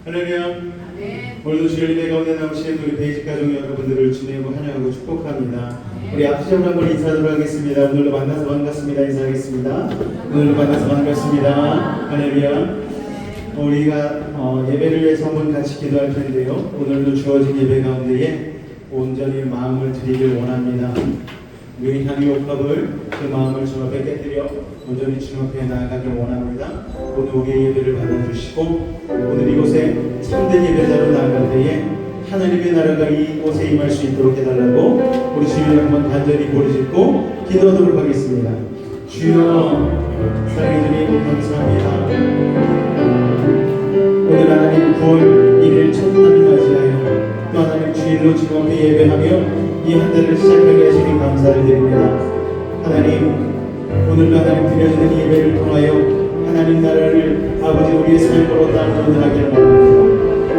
할렐루야. 오늘도 주일 내 가운데 나오신 우리 베이직 가족 여러분들을 주님으로 환영하고 축복합니다. 우리 앞지점으로 한번 인사하도록 하겠습니다. 오늘도 만나서 반갑습니다. 인사하겠습니다. 오늘도 만나서 반갑습니다. 할렐루야. 우리가 예배를 위해서 한번 같이 기도할 텐데요. 오늘도 주어진 예배 가운데에 온전히 마음을 드리길 원합니다. 우리 향유 옥합을 그 마음을 주 앞에 깨뜨려 온전히 주 앞에 나아가길 원합니다. 오늘 우리의 예배를 받아주시고 오늘 이곳에 참된 예배자로 나아갈 때에 하나님의 나라가 이곳에 임할 수 있도록 해달라고 우리 주님을 한번 간절히 고리짓고 기도하도록 하겠습니다. 주여 사랑해 주님 감사합니다. 오늘 하나님 9월 1일 첫날을 맞이하여 또 하나님 주일로 주 앞에 예배하며 이 한 달을 시작하게 하시니 감사를 드립니다. 하나님 오늘도 하나님 드려지는 예배를 통하여 하나님 나라를 아버지 우리의 삶으로 따르도록 원합니다.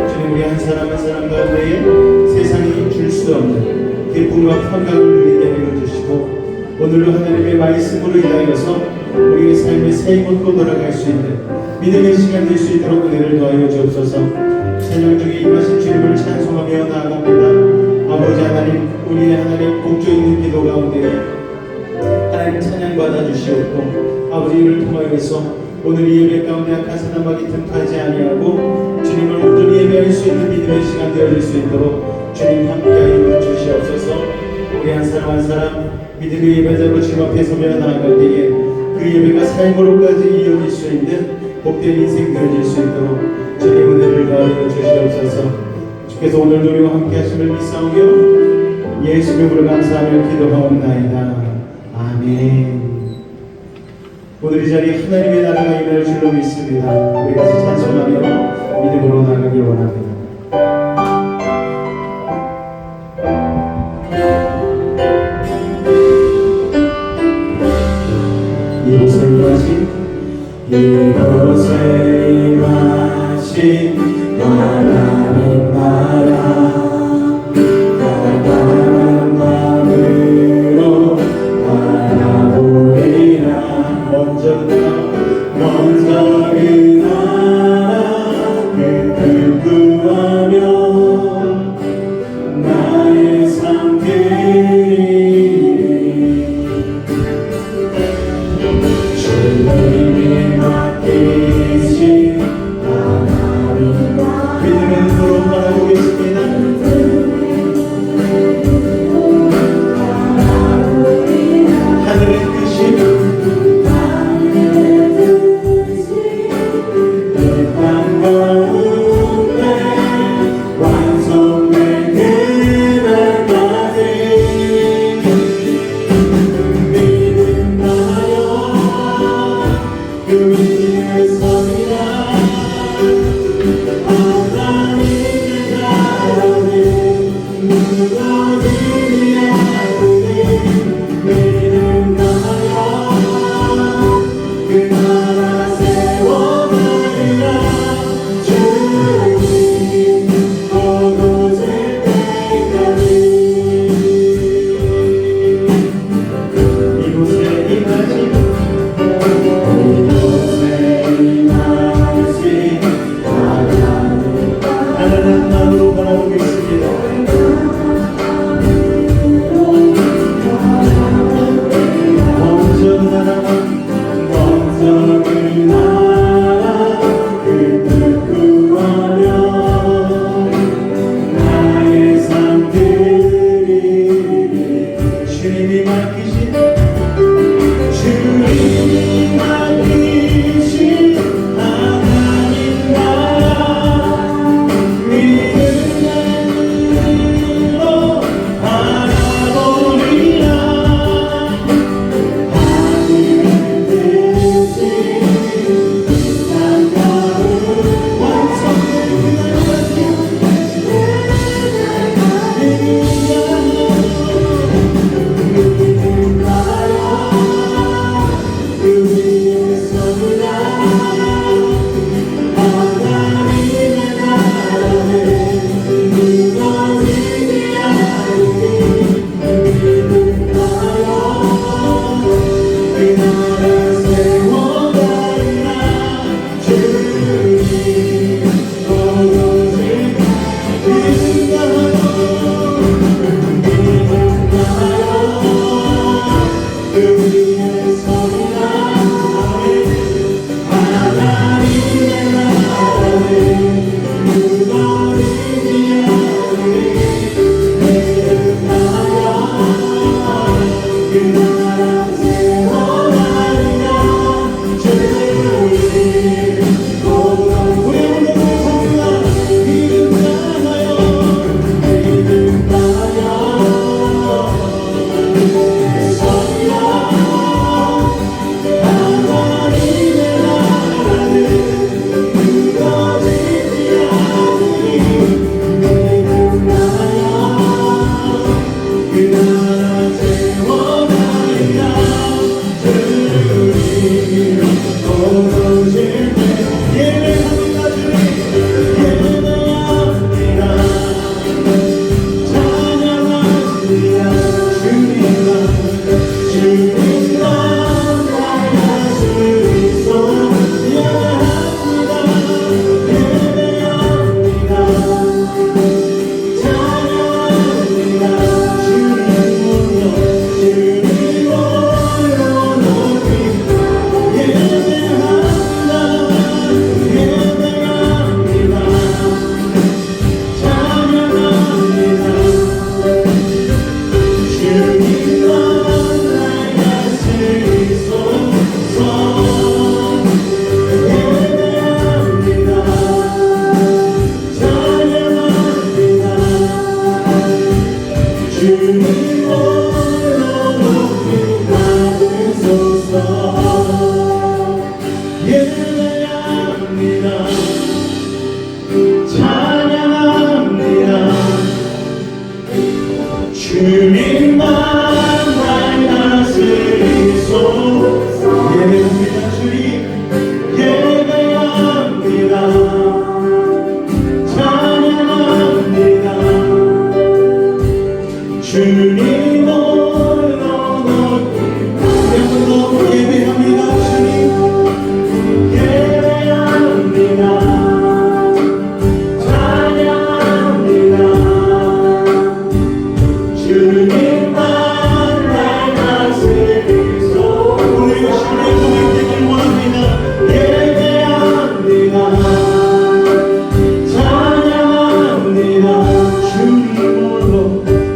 주님 우리 한 사람 한 사람 가운데에 세상이 줄 수 없는 기쁨과 평강을 누리게 하여 주시고 오늘도 하나님의 말씀으로 인하여서 우리의 삶의 새 곳으로 돌아갈 수 있는 믿음의 시간 될 수 있도록 은혜를 더하여 주옵소서. 찬양 중에 임하신 주님을 찬송하며 나아갑니다. 아버지 하나님 우리의 하나님 공조 있는 기도 가운데 하나님 찬양 받아주시옵고 아버지 이를 통하여서 오늘 이 예배 가운데 악한 사람에게 틈타지 아니하고 주님을 온전히 예배할 수 있는 믿음의 시간 되어질 수 있도록 주님 함께하여 주시옵소서. 우리 한 사람 한 사람 믿음의 예배자로 주님 앞에 서며 나아갈 때에 그 예배가 삶으로까지 이어질 수 있는 복된 인생 되어질 수 있도록 주님 은혜를 더하여 주시옵소서. 주께서 오늘 우리와 함께 하심을 믿사오며 예수 이름으로 감사하며 기도하옵나이다. 아멘. 오늘 이 자리에 하나님의 나라가 임할 줄로 믿습니다. 우리 같이 찬송하며 믿음으로 나가길 원합니다. 이곳에 임하신 하나님 나라 나가는 마음으로 바라보리라. 먼저 그 나라 그를 구하며 나의 삶 드리리. 주님이 맡기신 하나님 나라 믿음의 눈으로 바라보겠습니다. 하늘의 뜻이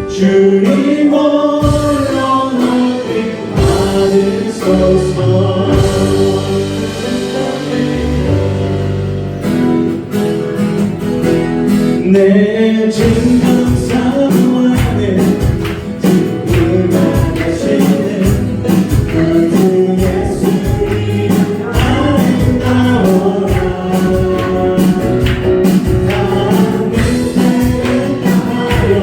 주님 홀로 높이 받으소서. 내 진정 사무 안에 지금 계시는 그 예수님 아름다워라. 나는 생각하여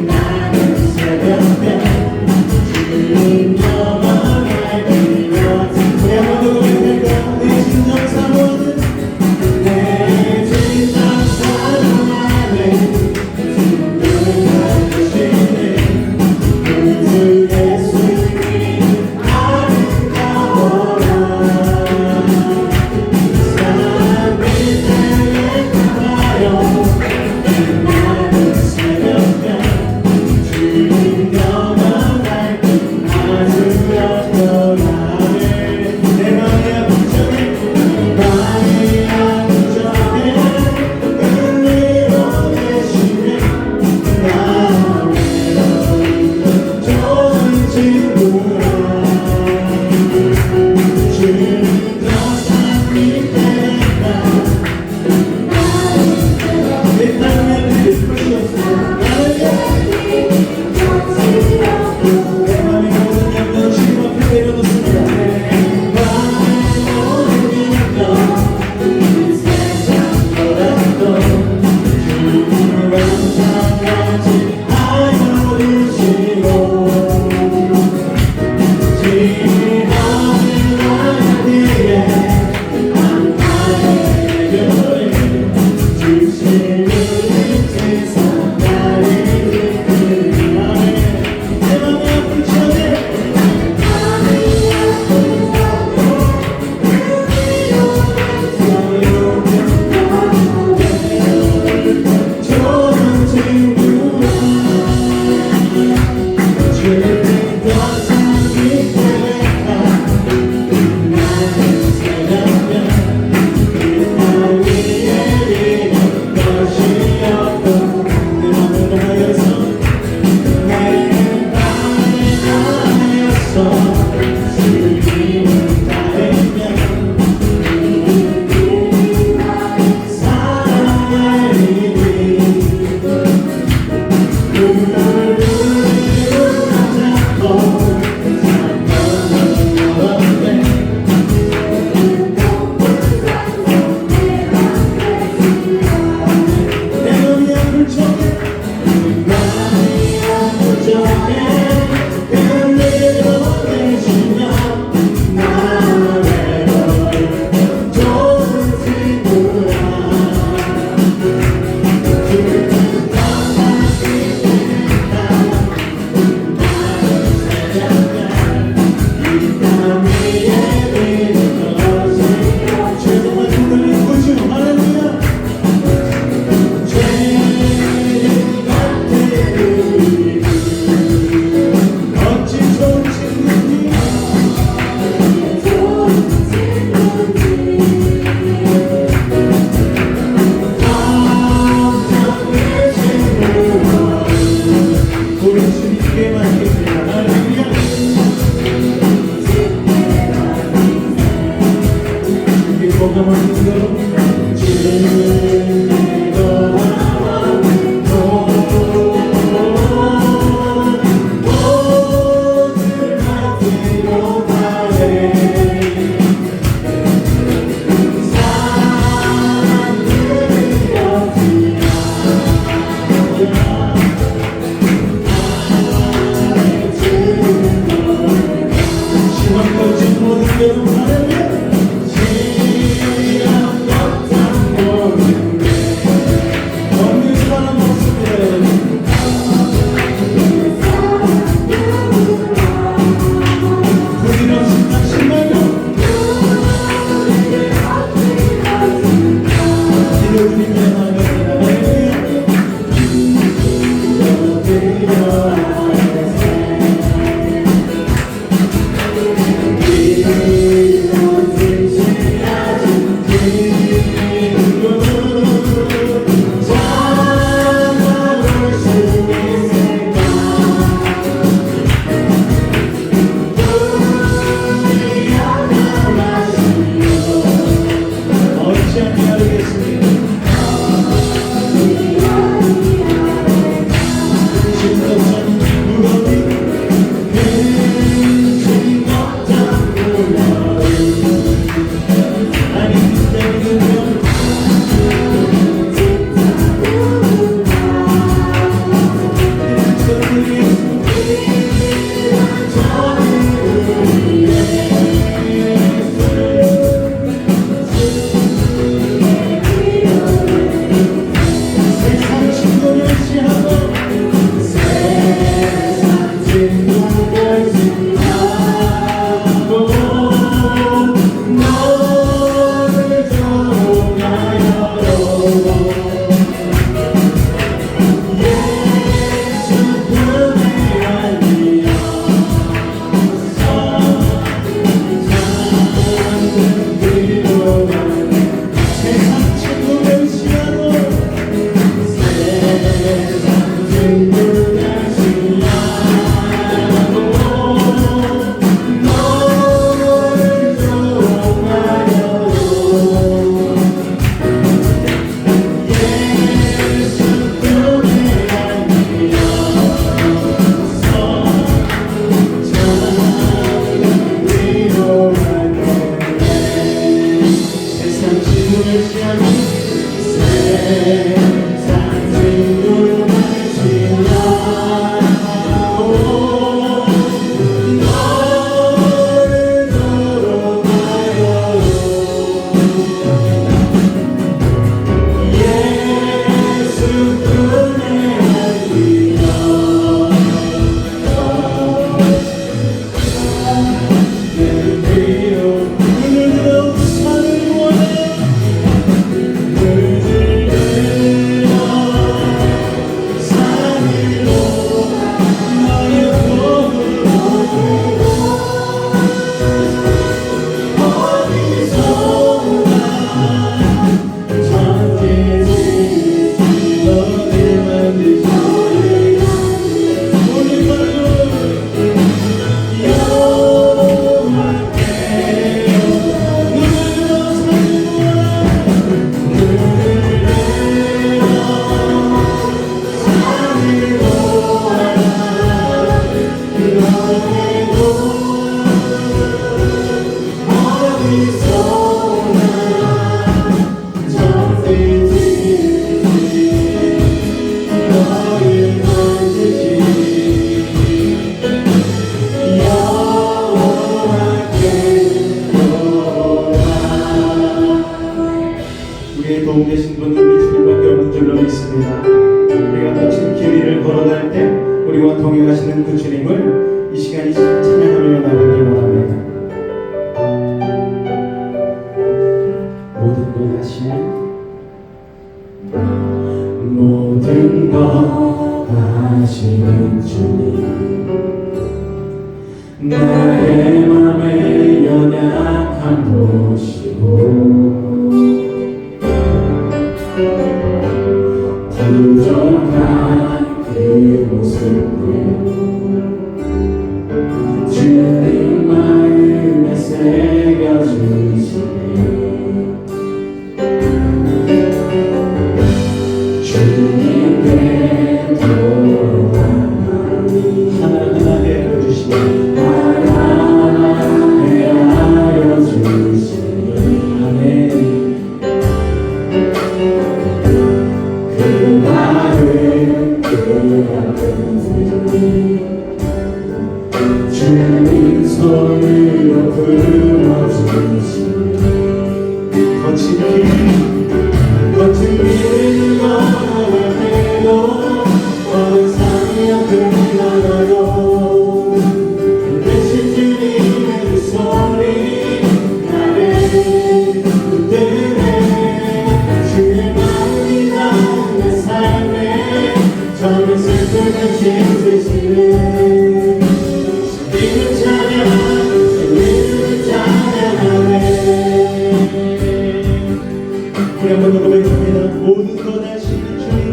나는 새벽에 주님 너만 알기로. 우리 한번 더 고백할까요? 내 진정 사무는 내 진정 사무 안에 지금 계시는 그 예수님 아름다워라. 사람이 생각하여 나는 새벽에 주님 너만 알기 아주었더라. 내 맘이 아픈 적에 은혜로 계시네. 나 좋은 친구라. 주님 더 삽입되니까 내 땀에 흘릴 것이 없어. 내 맘이 모든 염려 주님 앞에 내려놓습니다. 내 맘의 모든 염려 이 세상보다도 주님을 감사하지 하여 주시고 지하늘 나의 뒤에 나의 교회 주시는 세상 나를 이끌어내. 내 맘이 아픈 적에 좋은 친구라. 주님 더 삽입되니까 나는 새벽에 그 날 위에 이는 것이 우리의 도움 되신 분은 우리 주님밖에 없는 줄로 믿습니다. 우리가 거친 길 위를 걸어갈 때 우리와 동행하시는 그 주님을 이 시간이 찬양하며 나가기 원합니다. 모든 것 하시는 모든 것 아시는 주님, 나의 맘의 연약함 보시고 부족한 그 모습을 주님 마음에 새겨주시네. 주님께 돌아간 마음이 하나하나 헤아려 주시니 하나하나 헤아려 주시니 아멘. 그 마음 그 아픔을 주님 손으로 풀어주시니 거친 길을 걸어가도 어느 상역을 나가도 대신 주님의 그 소리 나를 붙드네. 주의 마음이 닿은 내 삶에 저는 슬픔을 씻으시네. 주님을 찬양 주님을 찬양하네. 우리 한번 더 고백합니다. 모든 것 아시는 주님,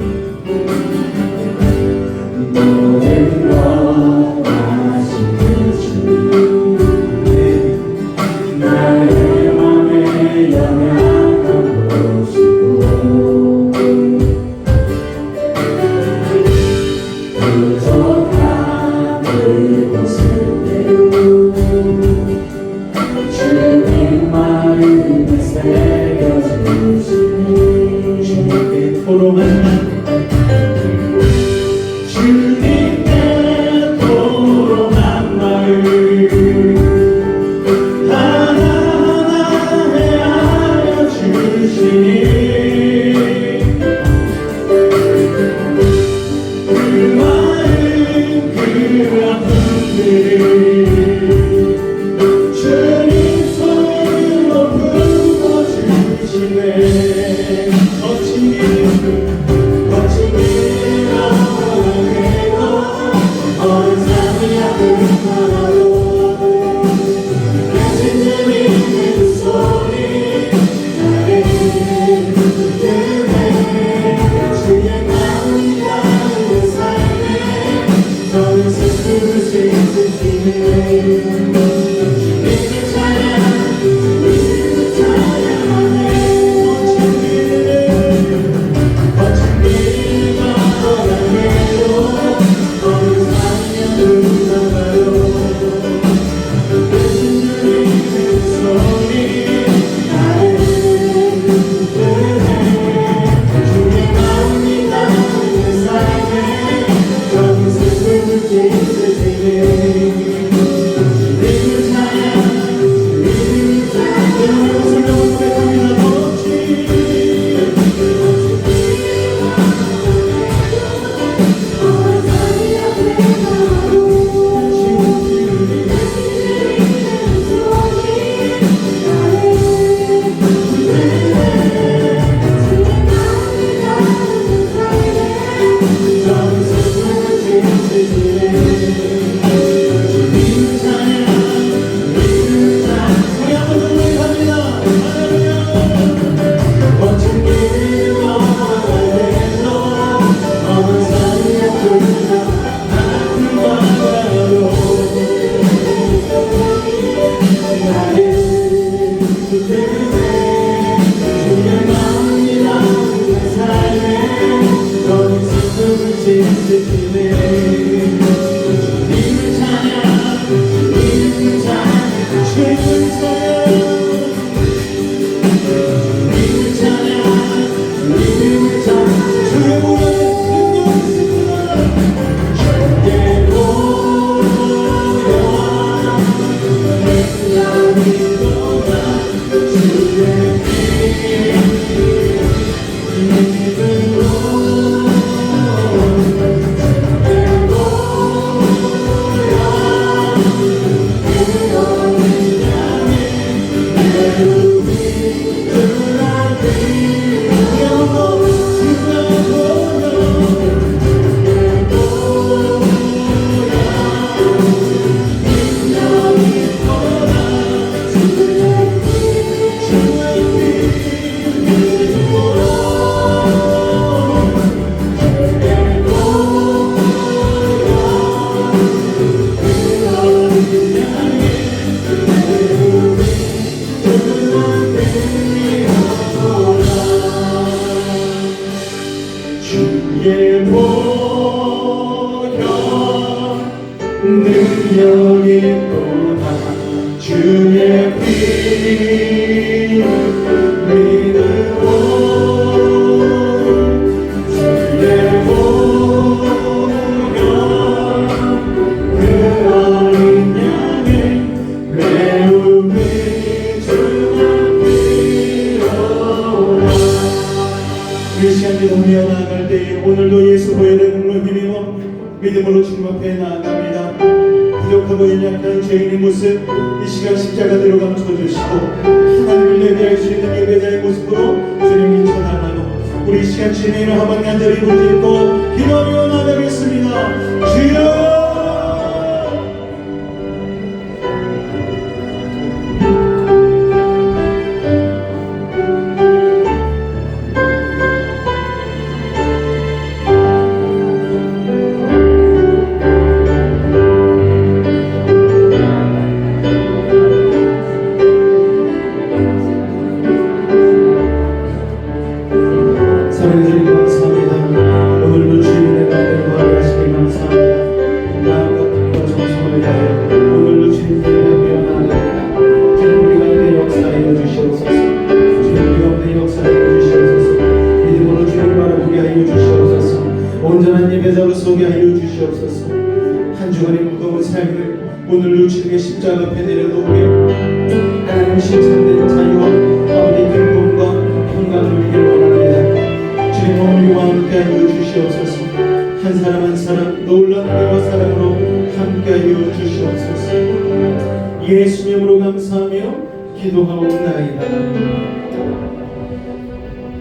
모든 것 아시는 주님, 나의 맘의 연약함 보시고 부족한 그곳을 때로 주님 마음에 새겨주시니 주님께 토로한 맘, 주님께 토로한 마음 하나하나 헤아려 주시니 그 마음 그 아픔들을 주님 손으로 풀어주시네. 거친 길 주의 보혈 능력이 또다 주의 피 믿음으로 주의 보혈 그 어린 양을 매우 비추었기로다. 이 시간 기도하며 나아갈 때에 오늘도 예수 보혈의 공로 힘입어 믿음으로 주님 앞에 나아갑니다. 부족하고 연약한 죄인의 모습 이 시간 십자가대로 감춰주시고 하나님을 예배할 수 있는 예배자의 모습으로 주님이 전하나로 우리 이 시간 주님의 이름 한번 간절히 부르짖고 기도하며 나아가겠습니다. 주여 온전한 예배자로 서게 하여 주시옵소서. 한 주간의 무거운 삶을 오늘로 주님의 십자가 앞에 내려놓으며 하나님 신천된 자유와 아버지 기쁨과 평강을 누리길 원합니다. 주님 오늘과 함께 하여 주시옵소서. 한 사람 한 사람 놀라운 은혜와 사랑으로 함께 하여 주시옵소서. 예수님으로 감사하며 기도하옵나이다.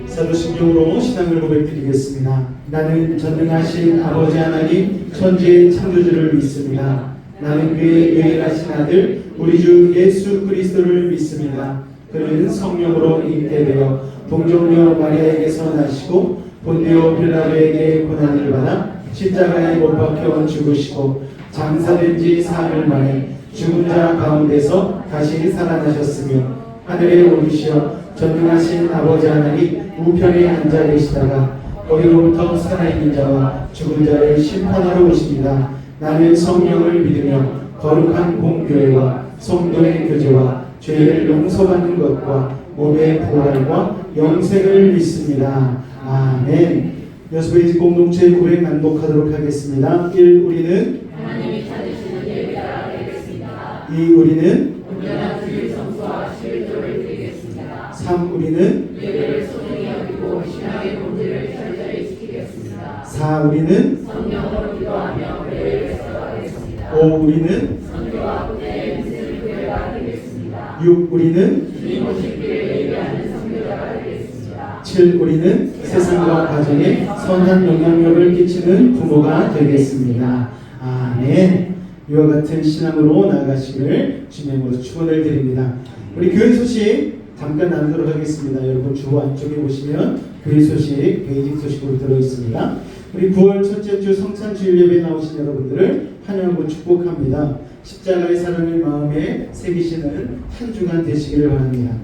사도신경으로 신앙을 고백드리겠습니다. 나는 전능하신 아버지 하나님 천지의 창조주를 믿습니다. 나는 그의 유일하신 아들 우리 주 예수 그리스도를 믿습니다. 그는 성령으로 잉태되어 동정녀 마리아에게서 나시고 본디오 빌라도에게 고난을 받아 십자가에 못 박혀 죽으시고 장사된 지 사흘 만에 죽은 자 가운데서 다시 살아나셨으며 하늘에 오르시어 전능하신 아버지 하나님 우편에 앉아 계시다가 거기로부터 살아있는 자와 죽은 자를 심판하러 오십니다. 나는 성령을 믿으며 거룩한 공교회와 성도의 교제와 죄를 용서받는 것과 몸의 부활과 영생을 믿습니다. 아멘. 여섯 페이지 공동체 고백 낭독하도록 하겠습니다. 1. 우리는 하나님이 찾으시는 예배가 되겠습니다. 2. 우리는 온전한 주일 성수와 실조를 드리겠습니다. 3. 우리는 예배를 소중히 여기고 신앙의 본질을 철저히 지키겠습니다. 4. 우리는 성령으로 기도하며 예배를 써가겠습니다. 5. 우리는 선교와 국제의 믿음을 교회가 되겠습니다. 6. 우리는 주님 오실 길을 예배하는 선교자가 되겠습니다. 7. 우리는 세상과 가정에 선한 영향력을 끼치는 부모가 되겠습니다. 아멘. 이와 같은 신앙으로 나아가시기를 주님으로 축원을 드립니다. 우리 교회 소식 잠깐 나누도록 하겠습니다. 여러분 주 안쪽에 보시면 교회 소식, 베이직 소식으로 들어있습니다. 우리 9월 첫째 주 성찬 주일 예배에 나오신 여러분들을 환영하고 축복합니다. 십자가의 사랑을 마음에 새기시는 한 주간 되시기를 바랍니다.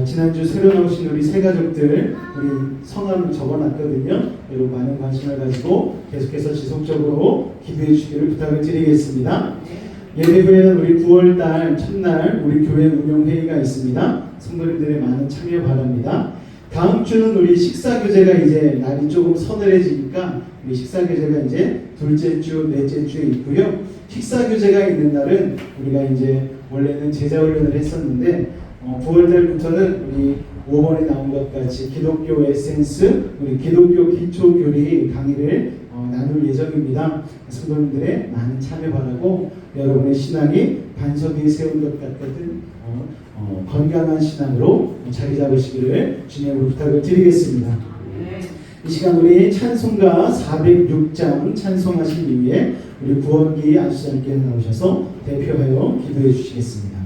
지난주 새로 나오신 우리 새 가족들 우리 성함을 적어놨거든요. 여러분 많은 관심을 가지고 계속해서 지속적으로 기도해 주시기를 부탁을 드리겠습니다. 예배 후에는 우리 9월달 첫날 우리 교회 운영회의가 있습니다. 성도님들의 많은 참여 바랍니다. 다음 주는 우리 식사교제가 이제 날이 조금 서늘해지니까 우리 식사교제가 이제 둘째 주, 넷째 주에 있고요. 식사교제가 있는 날은 우리가 이제 원래는 제자훈련을 했었는데 9월달부터는 우리 5번에 나온 것 같이 기독교 에센스, 우리 기독교 기초교리 강의를 나눌 예정입니다. 성도님들의 많은 참여 바라고 여러분의 신앙이 반석 위에 세운 것 같은 건강한 신앙으로 자리 잡으시기를 주님으로 부탁을 드리겠습니다. 이 시간 우리 찬송가 406장 찬송하신 이후에 우리 구원기 안수장께서 나오셔서 대표하여 기도해 주시겠습니다.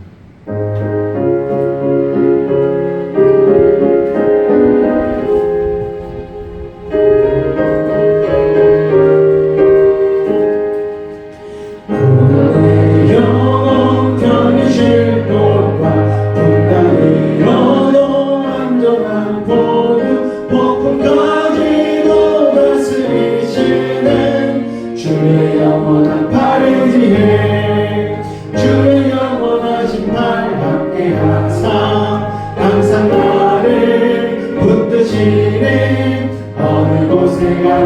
폭풍까지도 다스리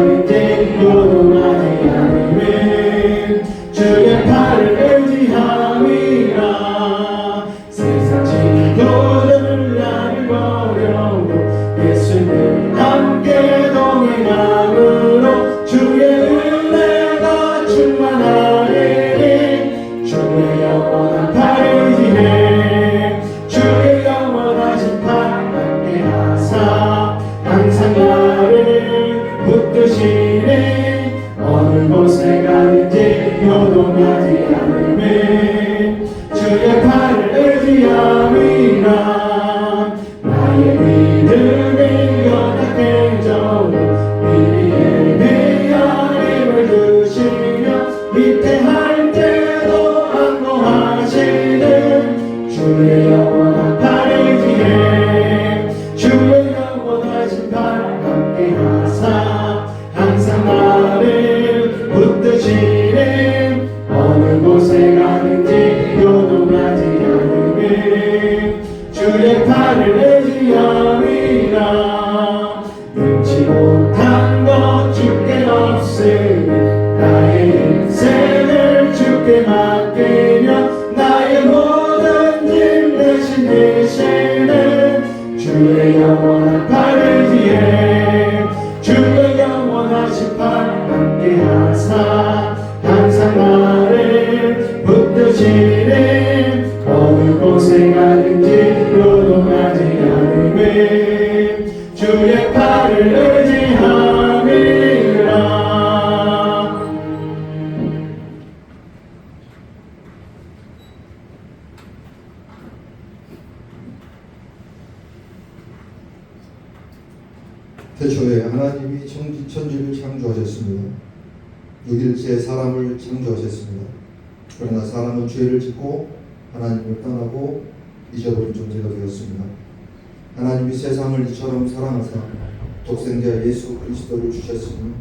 가는지 요동하지 않으면 주의 팔을 의지함이라. 세상 친구들을 나를 버려도 예수님 함께 동행함으로 주의 은혜가 충만하리니 주의 영원한 팔을 의지해 주의 영원하신 팔 함께 하사 항상 나를 붙드시니 어느 곳에 가는지 요동하지 않으면 주의 팔을 의지함이라. 나의 믿음이 연약해져도 미리 예비한 힘을 주시며 위태할 때도 안노하시는 주의 영원한 팔 의지해 주의 영원하신 팔 함께 하사 항상 나를 붙드시는 어느 곳에 가는지 요동하지 않으면 주의 팔을 의지함이라. 능치 못한 것 주께 없으니 나의 인생을 주께 맡기며 나의 모든 짐 대신 되시는 주의 영원한 팔 의지해 주의 영원하신 팔 함께 하사 항상 나를 붙드시는 어느 곳에 가는지 요동하지 않으면 주의 팔을 의지함이라. 태초에 하나님이 천지를 창조하셨습니다. 6일째 사람을 창조하셨습니다. 그러나 사람은 죄를 짓고 하나님을 떠나고 잊어버린 존재가 되었습니다. 하나님이 세상을 이처럼 사랑하사 독생자 예수 그리스도를 주셨으니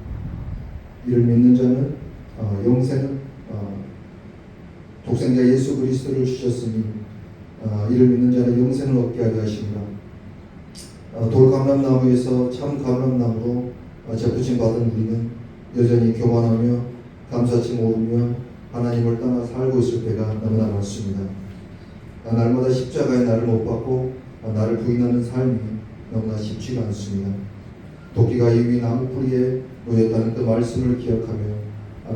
이를 믿는 자는 독생자 예수 그리스도를 주셨으니 이를 믿는 자는 영생을 얻게 하려 하십니다. 돌감람나무에서 참 감람나무로 재부침 받은 우리는 여전히 교만하며 감사치 모르며 하나님을 떠나 살고 있을 때가 너무나 많습니다. 날마다 십자가에 나를 못 박고 나를 부인하는 삶이 너무나 쉽지가 않습니다. 도끼가 이위 나무 뿌리에 놓였다는 그 말씀을 기억하며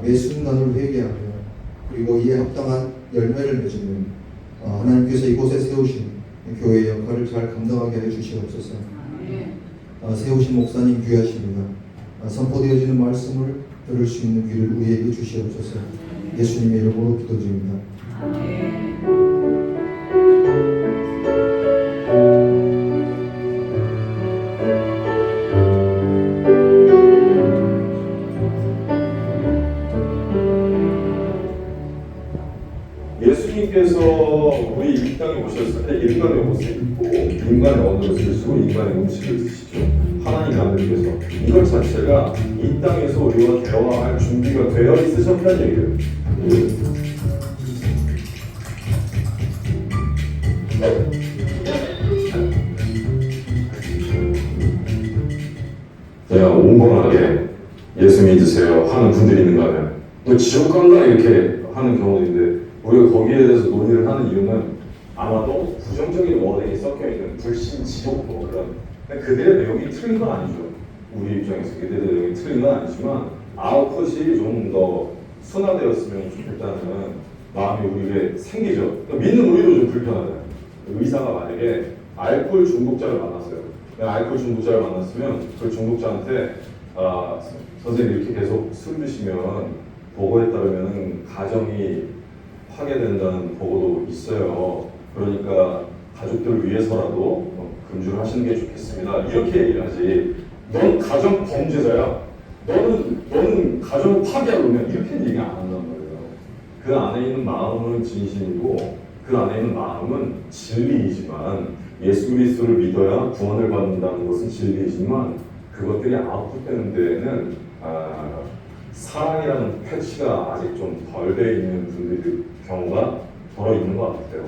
매 순간을 회개하며 그리고 이에 합당한 열매를 맺으며 하나님께서 이곳에 세우신 교회의 역할을 잘 감당하게 해 주시옵소서. 세우신 목사님 귀하십니다. 선포되어지는 말씀을 들을 수 있는 귀를 우리에게 주시옵소서. 예수님의 이름으로 기도드립니다. 예수님께서 우리 이 땅에 오셨을 때 인간의 옷을 입고 인간의 언어를 쓰시고 인간의 음식을 드시죠. 하나님 아들께서 이것 자체가 이 땅에서 우리와 대화할 준비가 되어 있으셨다는 얘기예요. 제가 온건하게 예수 믿으세요 하는 분들이 있는가 하면 너 지옥 간다 이렇게 하는 경우도 있는데 우리가 거기에 대해서 논의를 하는 이유는 아마도 부정적인 워딩이 섞여있는 불신 지옥 뭐 그런 그들의 내용이 틀린 건 아니죠. 우리 입장에서 그들의 내용이 틀린 건 아니지만 아웃풋이 좀 더 순화되었으면 좋겠다는 마음이 우리에게 생기죠. 그러니까 믿는 우리도 좀 불편하잖아요. 의사가 만약에 알코올 중독자를 만났어요. 알코올 중독자를 만났으면 그 중독자한테 선생님 이렇게 계속 술 드시면 보고에 따르면 가정이 파괴된다는 보고도 있어요. 그러니까 가족들을 위해서라도 금주를 하시는 게 좋겠습니다. 이렇게 얘기를 하지. 넌 가정 범죄자야. 너는 가정을 파괴하려면 이렇게 얘기 안 한단 말이에요. 그 안에 있는 마음은 진심이고 그 안에 있는 마음은 진리이지만 예수 그리스도를 믿어야 구원을 받는다는 것은 진리이지만 그것들이 아웃풋되는 데에는 사랑이라는 패치가 아직 좀 덜 돼 있는 분들의 경우가 덜어 있는 것 같아요.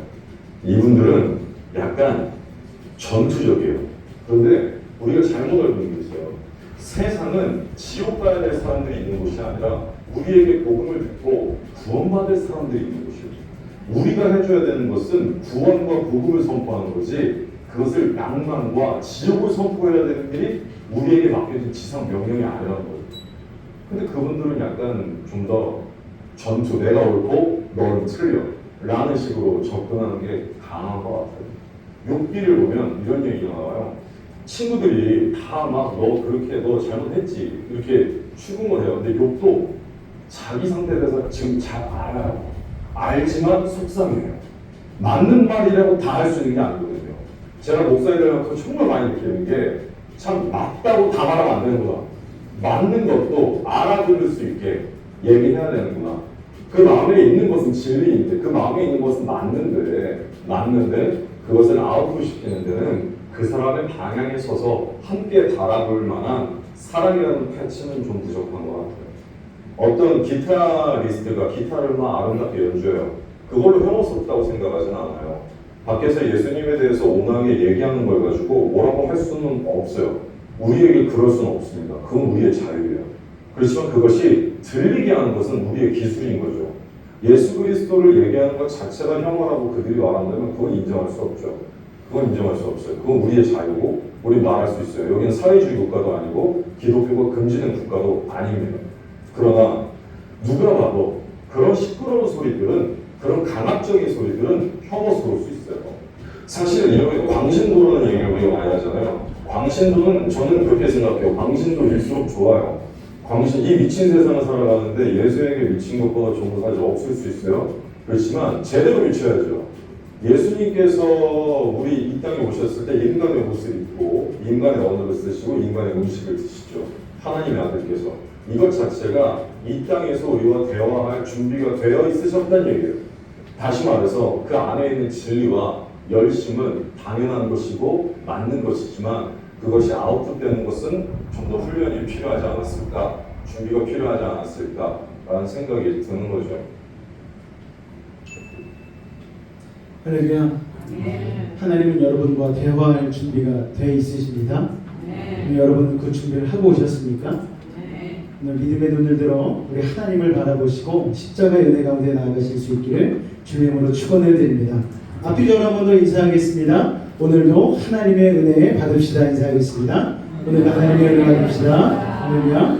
이분들은 약간 전투적이에요. 그런데 우리가 잘못 알고 있는 게 있어요. 세상은 지옥 가야 될 사람들이 있는 곳이 아니라 우리에게 복음을 듣고 구원받을 사람들이 있는 곳이에요. 우리가 해줘야 되는 것은 구원과 복음을 선포하는 거지, 그것을 낭만과 지옥을 선포해야 되는 일이 우리에게 맡겨진 지상 명령이 아니라는 거예요. 근데 그분들은 약간 좀 더 전투, 내가 옳고 너는 틀려 라는 식으로 접근하는 게 강한 것 같아요. 욥기를 보면 이런 얘기가 나와요. 친구들이 다 막 너 그렇게 너 잘못했지 이렇게 추궁을 해요. 근데 욥도 자기 상태에 대해서 지금 잘 알아요. 알지만 속상해요. 맞는 말이라고 다 할 수 있는 게 아니거든요. 제가 목사에 대해서 정말 많이 느끼는 게 참 맞다고 다 말하면 안 되는구나. 맞는 것도 알아들을 수 있게 얘기해야 되는구나. 그 마음에 있는 것은 진리인데, 그 마음에 있는 것은 맞는데 그것을 아웃풋 시키는 데는 그 사람의 방향에 서서 함께 바라볼 만한 사랑이라는 패치는 좀 부족한 것 같아요. 어떤 기타리스트가 기타를 막 아름답게 연주해요. 그걸로 혐오스럽다고 생각하지는 않아요. 밖에서 예수님에 대해서 온화하게 얘기하는 걸 가지고 뭐라고 할 수는 없어요. 우리에게 그럴 수는 없습니다. 그건 우리의 자유예요. 그렇지만 그것이 들리게 하는 것은 우리의 기술인 거죠. 예수 그리스도를 얘기하는 것 자체가 혐오라고 그들이 말한다면 그건 인정할 수 없죠. 그건 인정할 수 없어요. 그건 우리의 자유고 우리 말할 수 있어요. 여기는 사회주의 국가도 아니고 기독교가 금지된 국가도 아닙니다. 그러나 누가 봐도 그런 시끄러운 소리들은, 그런 강압적인 소리들은 혐오스러울 수 있어요. 사실은 이런 광신도라는 얘기를 우리가 많이 하잖아요. 광신도는 저는 그렇게 생각해요. 광신도일수록 좋아요. 이 미친 세상을 살아가는데 예수에게 미친 것보다 좋은 사실 없을 수 있어요. 그렇지만 제대로 미쳐야죠. 예수님께서 우리 이 땅에 오셨을 때 인간의 옷을 입고 인간의 언어를 쓰시고 인간의 음식을 드시죠. 하나님의 아들께서. 이것 자체가 이 땅에서 우리와 대화할 준비가 되어 있으셨다는 얘기예요. 다시 말해서 그 안에 있는 진리와 열심은 당연한 것이고 맞는 것이지만 그것이 아웃풋되는 것은 좀 더 훈련이 필요하지 않았을까, 준비가 필요하지 않았을까라는 생각이 드는 거죠. 할렐루야. 하나님은 여러분과 대화할 준비가 되어 있으십니다. 여러분은 그 준비를 하고 오셨습니까? 오늘 믿음의 눈을 들어 우리 하나님을 바라보시고 십자가의 은혜 가운데 나아가실 수 있기를 주님으로 축원을 드립니다. 앞뒤로 한 번 더 인사하겠습니다. 오늘도 하나님의 은혜 받읍시다. 인사하겠습니다. 오늘 하나님의 은혜 받읍시다. 할렐루야.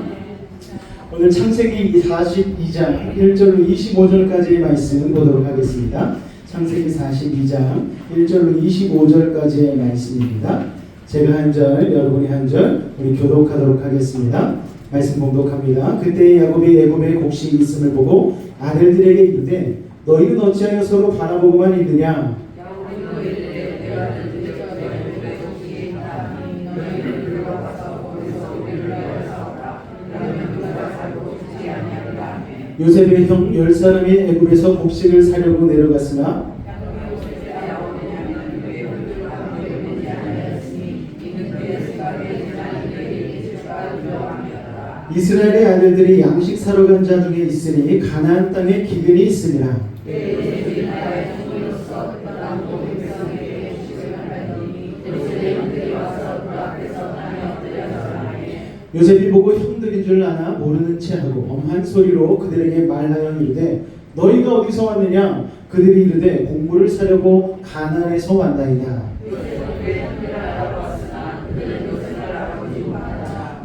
오늘 창세기 42장 1절로 25절까지의 말씀 보도록 하겠습니다. 창세기 42장 1절로 25절까지의 말씀입니다. 제가 한 절, 여러분이 한 절, 우리 교독하도록 하겠습니다. 말씀 봉독합니다. 그때 야곱이 애굽에 곡식이 있음을 보고 아들들에게 이르되 너희는 어찌하여 서로 바라보고만 있느냐? 요셉의 형 10사람이 애굽에서 곡식을 사려고 내려갔으나 이스라엘의 아들들이 양식 사러 간 자 중에 있으니 가나안 땅에 기근이 있으니라. 요셉이 보고 형들인 줄 아나 모르는 체하고 엄한 소리로 그들에게 말하여 이르되 너희가 어디서 왔느냐? 그들이 이르되 곡물을 사려고 가나안에서 왔나이다.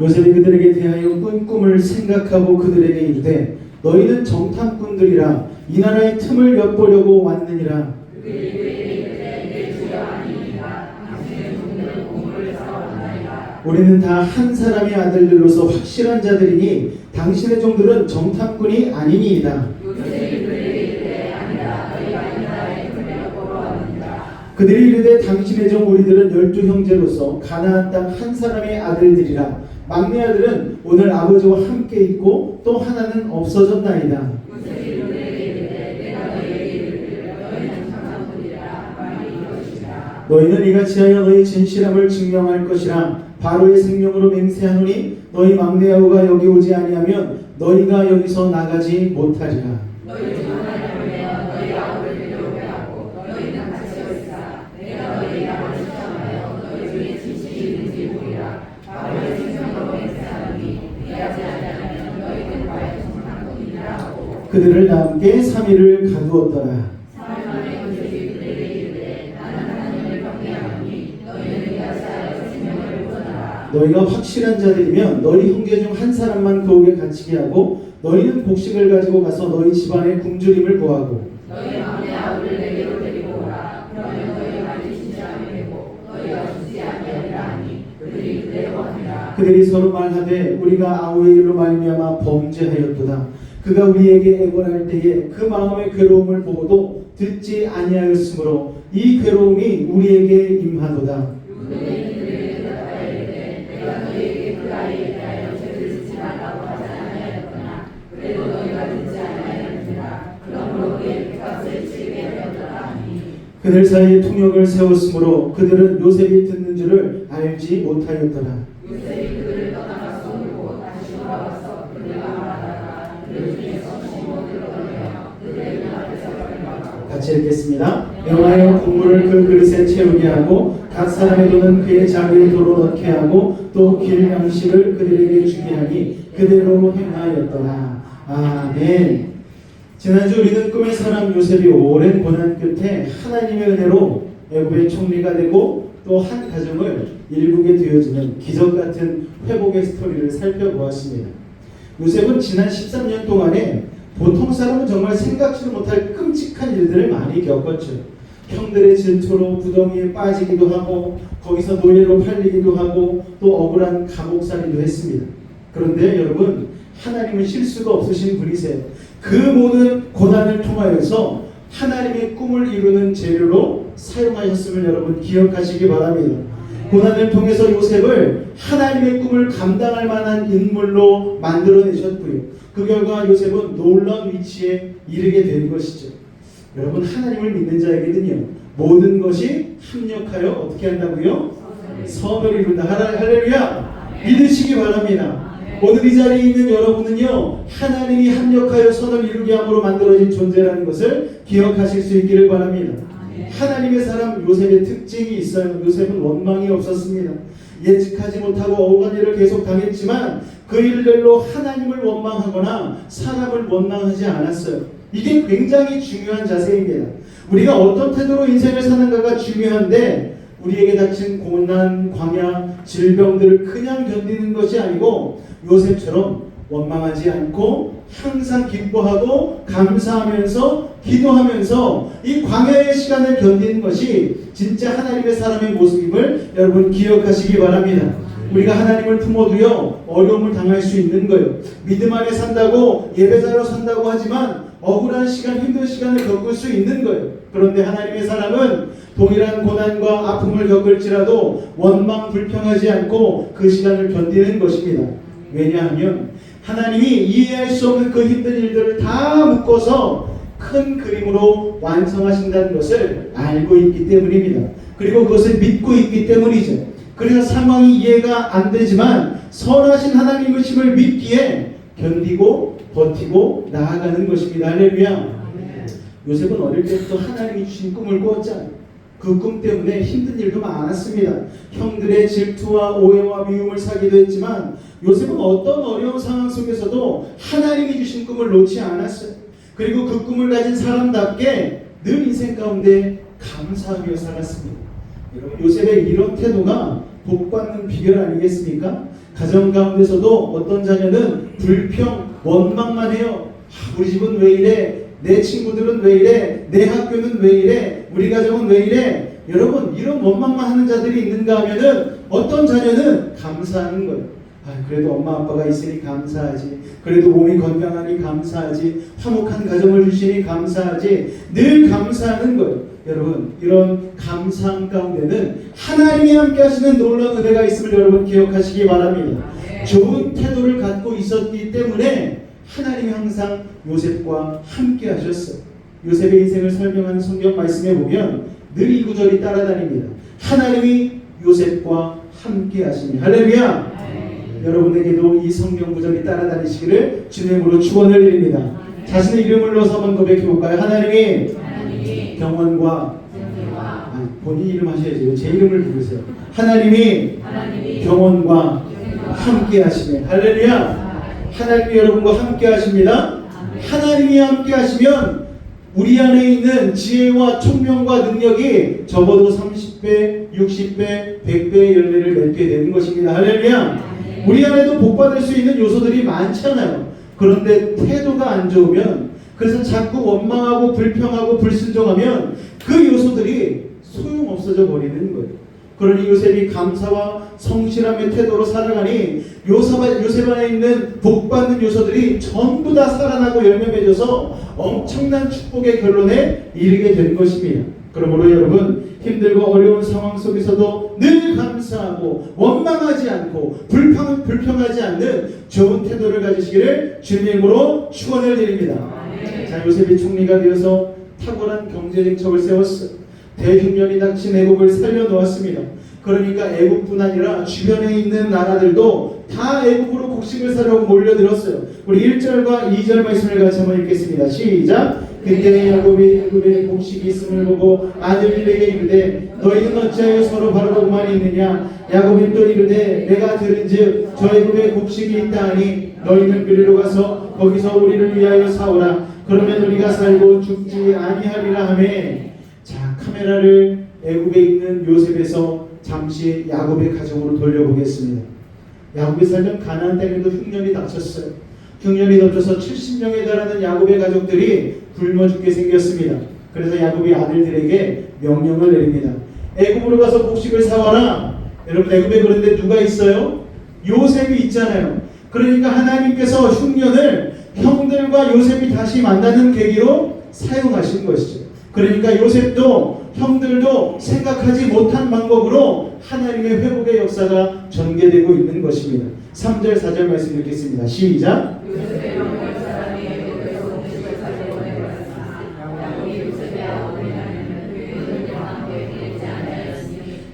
요셉이 그들에게 대하여 꾼 꿈을 생각하고 그들에게 이르되 너희는 정탐꾼들이라 이 나라의 틈을 엿보려고 왔느니라. 우리는 다 한 사람의 아들들로서 확실한 자들이니 당신의 종들은 정탐꾼이 아니니이다. 그들이 이르되 당신의 종 우리들은 12 형제로서 가나안 땅 한 사람의 아들들이라. 막내 아들은 오늘 아버지와 함께 있고 또 하나는 없어졌나이다. 너희는 이같이 하여 너희 진실함을 증명할 것이라. 바로의 생명으로 맹세하노니 너희 막내 아우가 여기 오지 아니하면 너희가 여기서 나가지 못하리라. 그들을 남게 3일을 가두었더라. 사흘 만에 요셉이 그들에게 이르되 나는 하나님을 경외하노니 너희는 가시하여 생명을 구원하라. 너희가 확실한 자들이면 너희 형제 중 한 사람만 거옥에 갇히게 하고 너희는 곡식을 가지고 가서 너희 집안의 굶주림을 구하고 너희 막내 아우를 내게로 데리고 오라. 그러면 너희 말이 진실함이 되고 너희가 죽지 아니하리라 하니 그들이 그대로 하니라. 그들이 서로 말하되 우리가 아우의 일로 말미암아 범죄하였도다. 그가 우리에게 애원할 때에 그 마음의 괴로움을 보고도 듣지 아니하였으므로 이 괴로움이 우리에게 임하도다. 그들이 그들에게 대답하여 이르되 내가 너희에게 그 아이에 대하여 죄를 짓지 말라고 하지 아니하였거나 그래도 너희가 듣지 아니하였느니라. 그러므로 그의 빚값을 치르게 하였더라 하니 그들 사이에 통역을 세웠으므로 그들은 요셉이 듣는 줄을 알지 못하였더라. 요셉이 그들을 떠나가 서울고 다시 돌아와서 그들과 말하다가 그들 중에서 시몬을 꺼내어 그들의 눈앞에서 벌거하고 같이 읽겠습니다. 명하여 국물을 그 그릇에 채우게 하고 각 사람의 돈은 그의 자기의 도로 넣게 하고 또 길 양식을 그들에게 주게 하니 그대로 행하였더라. 아멘. 지난주 우리는 꿈의 사람 요셉이 오랜 고난 끝에 하나님의 은혜로 애굽의 총리가 되고 또 한 가정을 일국에 되어주는 기적 같은 회복의 스토리를 살펴보았습니다. 요셉은 지난 13년 동안에 보통 사람은 정말 생각지도 못할 끔찍한 일들을 많이 겪었죠. 형들의 질투로 구덩이에 빠지기도 하고 거기서 노예로 팔리기도 하고 또 억울한 감옥살이도 했습니다. 그런데 여러분, 하나님은 실수가 없으신 분이세요. 그 모든 고난을 통하여서 하나님의 꿈을 이루는 재료로 사용하셨음을 여러분 기억하시기 바랍니다. 고난을 통해서 요셉을 하나님의 꿈을 감당할 만한 인물로 만들어내셨고요. 그 결과 요셉은 놀라운 위치에 이르게 된 것이죠. 여러분, 하나님을 믿는 자에게는요, 모든 것이 합력하여 어떻게 한다고요? 선을 이룬다. 할렐루야! 믿으시기 바랍니다. 오늘 이 자리에 있는 여러분은요, 하나님이 합력하여 선을 이루게 함으로 만들어진 존재라는 것을 기억하실 수 있기를 바랍니다. 하나님의 사람 요셉의 특징이 있어요. 요셉은 원망이 없었습니다. 예측하지 못하고 억울한 일을 계속 당했지만 그 일들로 하나님을 원망하거나 사람을 원망하지 않았어요. 이게 굉장히 중요한 자세입니다. 우리가 어떤 태도로 인생을 사는가가 중요한데 우리에게 닥친 고난, 광야, 질병들을 그냥 견디는 것이 아니고 요셉처럼 원망하지 않고 항상 기뻐하고 감사하면서 기도하면서 이 광야의 시간을 견디는 것이 진짜 하나님의 사람의 모습임을 여러분 기억하시기 바랍니다. 우리가 하나님을 품어도요, 어려움을 당할 수 있는 거예요. 믿음 안에 산다고, 예배자로 산다고 하지만 억울한 시간, 힘든 시간을 겪을 수 있는 거예요. 그런데 하나님의 사람은 동일한 고난과 아픔을 겪을지라도 원망 불평하지 않고 그 시간을 견디는 것입니다. 왜냐하면 하나님이 이해할 수 없는 그 힘든 일들을 다 묶어서 큰 그림으로 완성하신다는 것을 알고 있기 때문입니다. 그리고 그것을 믿고 있기 때문이죠. 그래서 상황이 이해가 안 되지만 선하신 하나님이심을 믿기에 견디고 버티고 나아가는 것입니다. 할렐루야. 요셉은 어릴 때부터 하나님이 주신 꿈을 꾸었잖아요. 그 꿈 때문에 힘든 일도 많았습니다. 형들의 질투와 오해와 미움을 사기도 했지만 요셉은 어떤 어려운 상황 속에서도 하나님이 주신 꿈을 놓지 않았어요. 그리고 그 꿈을 가진 사람답게 늘 인생 가운데 감사하며 살았습니다. 여러분, 요셉의 이런 태도가 복받는 비결 아니겠습니까? 가정 가운데서도 어떤 자녀는 불평, 원망만 해요. 우리 집은 왜 이래? 내 친구들은 왜 이래? 내 학교는 왜 이래? 우리 가정은 왜 이래? 여러분, 이런 원망만 하는 자들이 있는가 하면은 어떤 자녀는 감사하는 거예요. 그래도 엄마 아빠가 있으니 감사하지. 그래도 몸이 건강하니 감사하지. 화목한 가정을 주시니 감사하지. 늘 감사하는 거예요. 여러분, 이런 감사함 가운데는 하나님이 함께 하시는 놀라운 은혜가 있음을 여러분 기억하시기 바랍니다. 좋은 태도를 갖고 있었기 때문에 하나님이 항상 요셉과 함께 하셨어요. 요셉의 인생을 설명하는 성경 말씀에 보면 늘 이 구절이 따라다닙니다. 하나님이 요셉과 함께 하시니. 할렐루야. 여러분에게도 이 성경 구절이 따라다니시기를 주님으로 축원을 드립니다. 자신의 이름을 넣어서 한번 고백해 볼까요? 하나님이 경원과 본인 이름 하셔야죠. 제 이름을 부르세요. 하나님이 경원과 함께 하시네. 할렐루야. 하나님이 여러분과 함께 하십니다. 하나님이 함께 하시면 우리 안에 있는 지혜와 총명과 능력이 적어도 30배, 60배, 100배의 열매를 맺게 되는 것입니다. 할렐루야. 우리 안에도 복받을 수 있는 요소들이 많잖아요. 그런데 태도가 안 좋으면, 그래서 자꾸 원망하고 불평하고 불순종하면 그 요소들이 소용없어져 버리는 거예요. 그러니 요셉이 감사와 성실함의 태도로 살아가니 요셉 안에 있는 복받는 요소들이 전부 다 살아나고 열매 맺어서 엄청난 축복의 결론에 이르게 된 것입니다. 그러므로 여러분, 힘들고 어려운 상황 속에서도 늘 감사하고 원망하지 않고 불평하지 않는 좋은 태도를 가지시기를 주님으로 축원을 드립니다. 자, 요셉이 총리가 되어서 탁월한 경제적 척을 세웠어요. 대흉년이 닥친 애국을 살려놓았습니다. 그러니까 애국뿐 아니라 주변에 있는 나라들도 다 애국으로 곡식을 사려고 몰려들었어요. 우리 1절과 2절 말씀을 같이 한번 읽겠습니다. 시작. 그때 야곱이 애굽에 곡식이 있음을 보고 아들들에게 이르되 너희는 어찌하여 서로 바라보고만 있느냐. 야곱이 또 이르되 내가 들은즉 저 애굽에 곡식이 있다 하니 너희는 그리로 가서 거기서 우리를 위하여 사오라. 그러면 우리가 살고 죽지 아니하리라 하매. 자, 카메라를 애굽에 있는 요셉에서 잠시 야곱의 가정으로 돌려보겠습니다. 야곱이 살던 가나안 땅에도 흉년이 닥쳤어요. 흉년이 덮쳐서 70명에 달하는 야곱의 가족들이 굶어 죽게 생겼습니다. 그래서 야곱이 아들들에게 명령을 내립니다. 애굽으로 가서 곡식을 사와라. 여러분, 애굽에 그런데 누가 있어요? 요셉이 있잖아요. 그러니까 하나님께서 흉년을 형들과 요셉이 다시 만나는 계기로 사용하신 것이죠. 그러니까 요셉도 형들도 생각하지 못한 방법으로 하나님의 회복의 역사가 전개되고 있는 것입니다. 3절 4절 말씀 읽겠습니다. 시작.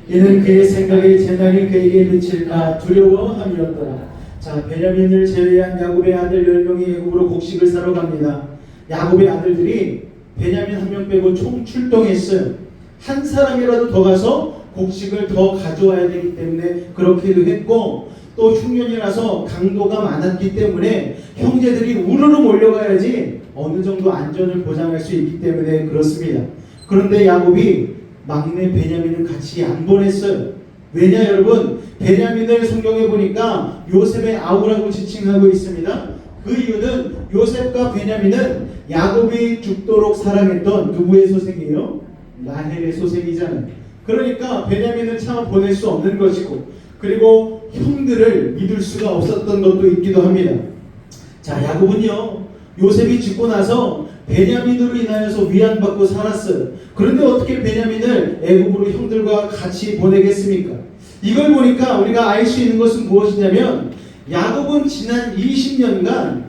이는 그의 생각에 재난이 그에게 미칠까 두려워함이었더라. 자, 베냐민을 제외한 야곱의 아들 10명이 애굽으로 곡식을 사러 갑니다. 야곱의 아들들이 베냐민 한 명 빼고 총 출동했어요. 한 사람이라도 더 가서 곡식을 더 가져와야 되기 때문에 그렇게도 했고, 또 흉년이라서 강도가 많았기 때문에 형제들이 우르르 몰려가야지 어느 정도 안전을 보장할 수 있기 때문에 그렇습니다. 그런데 야곱이 막내 베냐민을 같이 안 보냈어요. 왜냐 여러분, 베냐민을 성경에 보니까 요셉의 아우라고 지칭하고 있습니다. 그 이유는 요셉과 베냐민은 야곱이 죽도록 사랑했던 누구의 소생이에요? 라헬의 소생이잖아요. 그러니까 베냐민은 참 보낼 수 없는 것이고, 그리고 형들을 믿을 수가 없었던 것도 있기도 합니다. 자, 야곱은요, 요셉이 죽고 나서 베냐민으로 인하여서 위안받고 살았어요. 그런데 어떻게 베냐민을 애굽으로 형들과 같이 보내겠습니까? 이걸 보니까 우리가 알 수 있는 것은 무엇이냐면, 야곱은 지난 20년간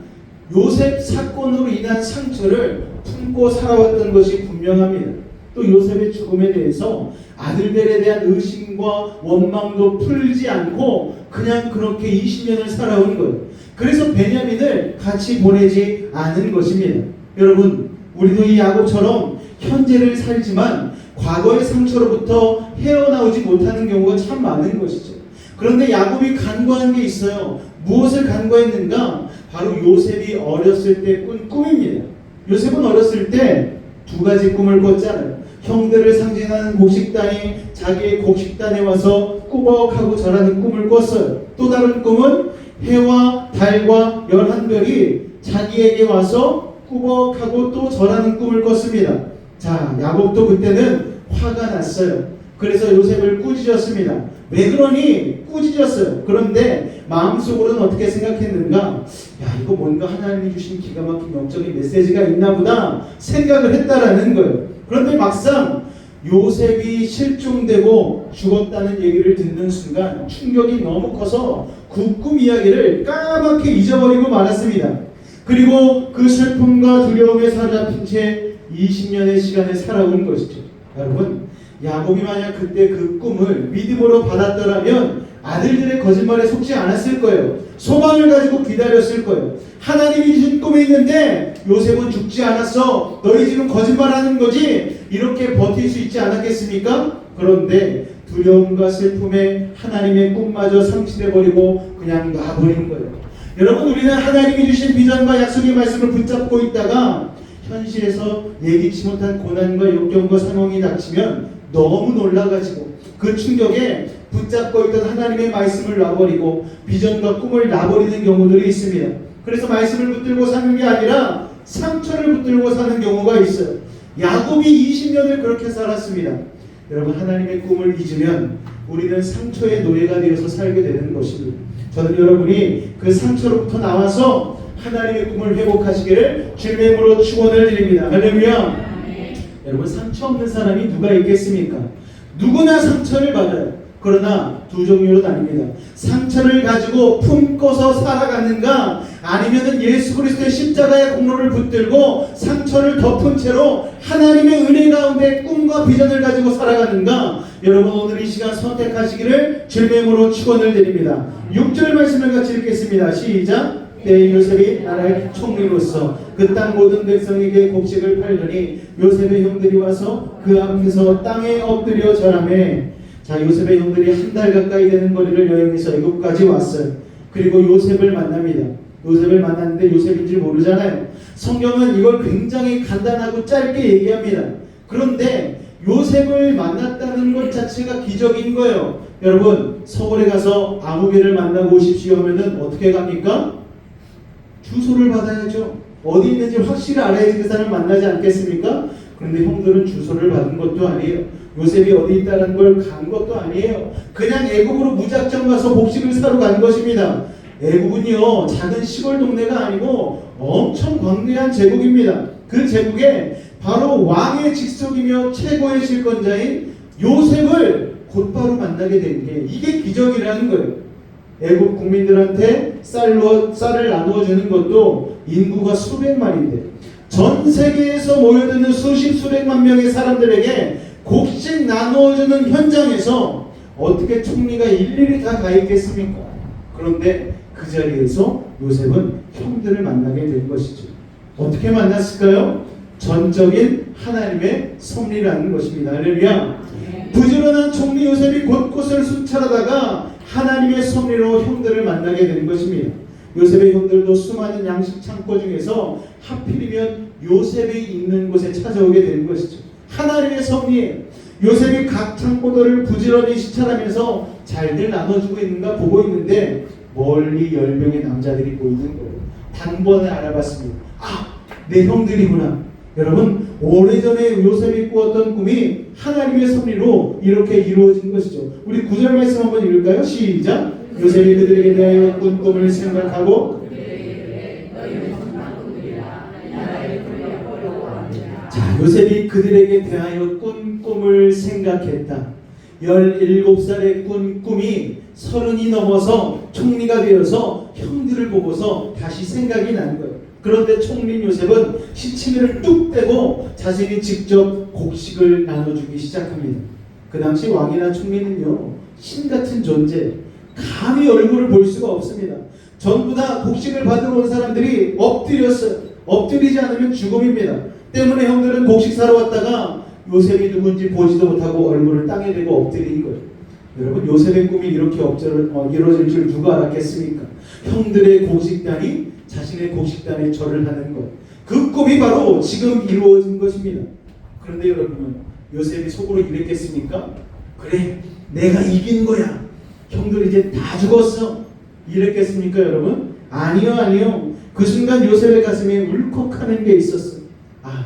요셉 사건으로 인한 상처를 품고 살아왔던 것이 분명합니다. 또 요셉의 죽음에 대해서 아들들에 대한 의심과 원망도 풀지 않고 그냥 그렇게 20년을 살아온 거예요. 그래서 베냐민을 같이 보내지 않은 것입니다. 여러분, 우리도 이 야곱처럼 현재를 살지만 과거의 상처로부터 헤어나오지 못하는 경우가 참 많은 것이죠. 그런데 야곱이 간과한 게 있어요. 무엇을 간과했는가? 바로 요셉이 어렸을 때 꾼 꿈입니다. 요셉은 어렸을 때 두 가지 꿈을 꿨잖아요. 형들을 상징하는 곡식단이 자기의 곡식단에 와서 꾸벅하고 절하는 꿈을 꿨어요. 또 다른 꿈은 해와 달과 11별이 자기에게 와서 꾸벅하고 또 절하는 꿈을 꿨습니다. 자, 야곱도 그때는 화가 났어요. 그래서 요셉을 꾸짖었습니다. 왜 그러니? 꾸짖었어요. 그런데 마음속으로는 어떻게 생각했는가? 야, 이거 뭔가 하나님이 주신 기가 막힌 영적인 메시지가 있나 보다 생각을 했다라는 거예요. 그런데 막상 요셉이 실종되고 죽었다는 얘기를 듣는 순간 충격이 너무 커서 그 꿈 이야기를 까맣게 잊어버리고 말았습니다. 그리고 그 슬픔과 두려움에 사로잡힌 채 20년의 시간을 살아온 것이죠. 여러분, 야곱이 만약 그때 그 꿈을 믿음으로 받았더라면 아들들의 거짓말에 속지 않았을 거예요. 소망을 가지고 기다렸을 거예요. 하나님이 주신 꿈이 있는데 요셉은 죽지 않았어, 너희 지금 거짓말하는 거지, 이렇게 버틸 수 있지 않았겠습니까? 그런데 두려움과 슬픔에 하나님의 꿈마저 상실해버리고 그냥 놔버린 거예요. 여러분, 우리는 하나님이 주신 비전과 약속의 말씀을 붙잡고 있다가 현실에서 예기치 못한 고난과 역경과 상황이 닥치면 너무 놀라가지고 그 충격에 붙잡고 있던 하나님의 말씀을 놔버리고 비전과 꿈을 놔버리는 경우들이 있습니다. 그래서 말씀을 붙들고 사는 게 아니라 상처를 붙들고 사는 경우가 있어요. 야곱이 20년을 그렇게 살았습니다. 여러분, 하나님의 꿈을 잊으면 우리는 상처의 노예가 되어서 살게 되는 것입니다. 저는 여러분이 그 상처로부터 나와서 하나님의 꿈을 회복하시기를 주님의 이름으로 축원을 드립니다. 할렐루야. 여러분, 상처 없는 사람이 누가 있겠습니까? 누구나 상처를 받아요. 그러나 두 종류로 나뉩니다. 상처를 가지고 품고서 살아가는가, 아니면은 예수 그리스도의 십자가의 공로를 붙들고 상처를 덮은 채로 하나님의 은혜 가운데 꿈과 비전을 가지고 살아가는가. 여러분, 오늘 이 시간 선택하시기를 주님의 이름으로 축원을 드립니다. 6절 말씀을 같이 읽겠습니다. 시작. 때 요셉이 나라의 총리로서 그 땅 모든 백성에게 곡식을 팔더니 요셉의 형들이 와서 그 앞에서 땅에 엎드려 절하매. 자, 요셉의 형들이 한 달 가까이 되는 거리를 여행해서 애굽까지 왔어요. 그리고 요셉을 만납니다. 요셉을 만났는데 요셉인 줄 모르잖아요. 성경은 이걸 굉장히 간단하고 짧게 얘기합니다. 그런데 요셉을 만났다는 것 자체가 기적인 거예요. 여러분, 서울에 가서 아무개를 만나고 오십시오 하면은 어떻게 갑니까? 주소를 받아야죠. 어디 있는지 확실히 알아야지 그 사람 만나지 않겠습니까? 그런데 형들은 주소를 받은 것도 아니에요. 요셉이 어디 있다는 걸 간 것도 아니에요. 그냥 애국으로 무작정 가서 곡식을 사러 간 것입니다. 애국은요, 작은 시골 동네가 아니고 엄청 광대한 제국입니다. 그 제국에 바로 왕의 직속이며 최고의 실권자인 요셉을 곧바로 만나게 된 게 이게 기적이라는 거예요. 애국 국민들한테 쌀을 나누어 주는 것도 인구가 수백만인데 전 세계에서 모여드는 수백만 명의 사람들에게 곡식 나누어 주는 현장에서 어떻게 총리가 일일이 다 가 있겠습니까? 그런데 그 자리에서 요셉은 형들을 만나게 된 것이죠. 어떻게 만났을까요? 전적인 하나님의 섭리라는 것입니다. 할렐루야. 부지런한 총리 요셉이 곳곳을 순찰하다가 하나님의 섭리로 형들을 만나게 된 것입니다. 요셉의 형들도 수많은 양식 창고 중에서 하필이면 요셉이 있는 곳에 찾아오게 된 것이죠. 하나님의 섭리에 요셉이 각 창고들을 부지런히 시찰하면서 잘들 나눠주고 있는가 보고 있는데 멀리 10명의 남자들이 보이는 거예요. 단번에 알아봤습니다. 아, 내 형들이구나. 여러분, 오래전에 요셉이 꾸었던 꿈이 하나님의 섭리로 이렇게 이루어진 것이죠. 우리 9절 말씀 한번 읽을까요? 시작. 요셉이 그들에게 대하여 꾼 꿈을 생각하고. 자, 요셉이 그들에게 대하여 꾼 꿈을 생각했다. 17살에 꾼 꿈이 30이 넘어서 총리가 되어서 형들을 보고서 다시 생각이 난 거예요. 그런데 총리 요셉은 시치미를 뚝 떼고 자신이 직접 곡식을 나눠주기 시작합니다. 그 당시 왕이나 총리는요, 신같은 존재, 감히 얼굴을 볼 수가 없습니다. 전부 다 곡식을 받으러 온 사람들이 엎드렸어요. 엎드리지 않으면 죽음입니다. 때문에 형들은 곡식 사러 왔다가 요셉이 누군지 보지도 못하고 얼굴을 땅에 대고 엎드린 거예요. 여러분, 요셉의 꿈이 이렇게 이루어질 줄 누가 알았겠습니까? 형들의 곡식단이 자신의 곡식단에 절을 하는 것, 그 꿈이 바로 지금 이루어진 것입니다. 그런데 여러분, 요셉이 속으로 이랬겠습니까? 그래, 내가 이긴 거야. 형들 이제 다 죽었어. 이랬겠습니까, 여러분? 아니요. 그 순간 요셉의 가슴에 울컥하는 게 있었어요. 아,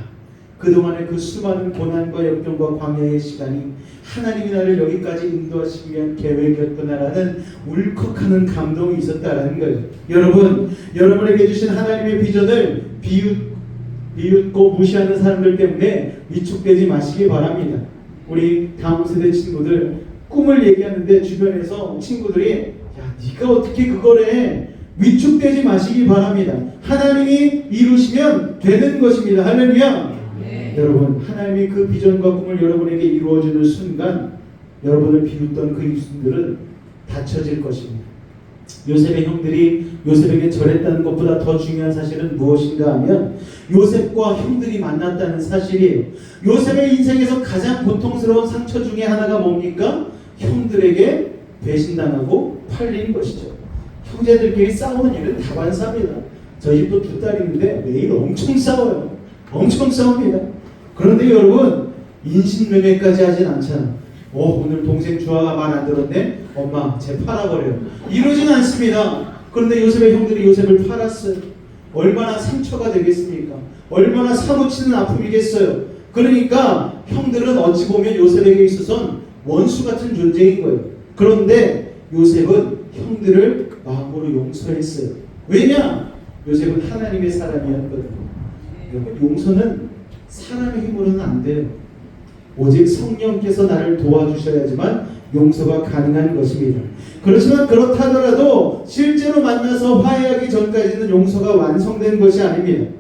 그동안의 그 수많은 고난과 역경과 광야의 시간이 하나님이 나를 여기까지 인도하시기 위한 계획이었구나라는 울컥하는 감동이 있었다라는 거예요. 여러분, 여러분에게 주신 하나님의 비전을 비웃고 무시하는 사람들 때문에 위축되지 마시기 바랍니다. 우리 다음 세대 친구들 꿈을 얘기하는데 주변에서 친구들이 야, 네가 어떻게 그걸 해? 위축되지 마시기 바랍니다. 하나님이 이루시면 되는 것입니다. 할렐루야. 여러분, 하나님이 그 비전과 꿈을 여러분에게 이루어주는 순간 여러분을 비웃던 그 입술들은 닫혀질 것입니다. 요셉의 형들이 요셉에게 절했다는 것보다 더 중요한 사실은 무엇인가 하면 요셉과 형들이 만났다는 사실이에요. 요셉의 인생에서 가장 고통스러운 상처 중에 하나가 뭡니까? 형들에게 배신당하고 팔린 것이죠. 형제들끼리 싸우는 일은 다반사입니다. 저희 집도 두 딸이 있는데 매일 엄청 싸워요. 엄청 싸웁니다. 그런데 여러분, 인신매매까지 하진 않잖아. 오늘 동생 주아가 말 안 들었네? 엄마 쟤 팔아버려. 이러진 않습니다. 그런데 요셉의 형들이 요셉을 팔았어요. 얼마나 상처가 되겠습니까? 얼마나 사무치는 아픔이겠어요. 그러니까 형들은 어찌 보면 요셉에게 있어서는 원수 같은 존재인 거예요. 그런데 요셉은 형들을 마음으로 용서했어요. 왜냐? 요셉은 하나님의 사람이었거든요. 여러분, 용서는 사람의 힘으로는 안 돼요. 오직 성령께서 나를 도와주셔야지만 용서가 가능한 것입니다. 그렇지만 그렇다 하더라도 실제로 만나서 화해하기 전까지는 용서가 완성된 것이 아닙니다.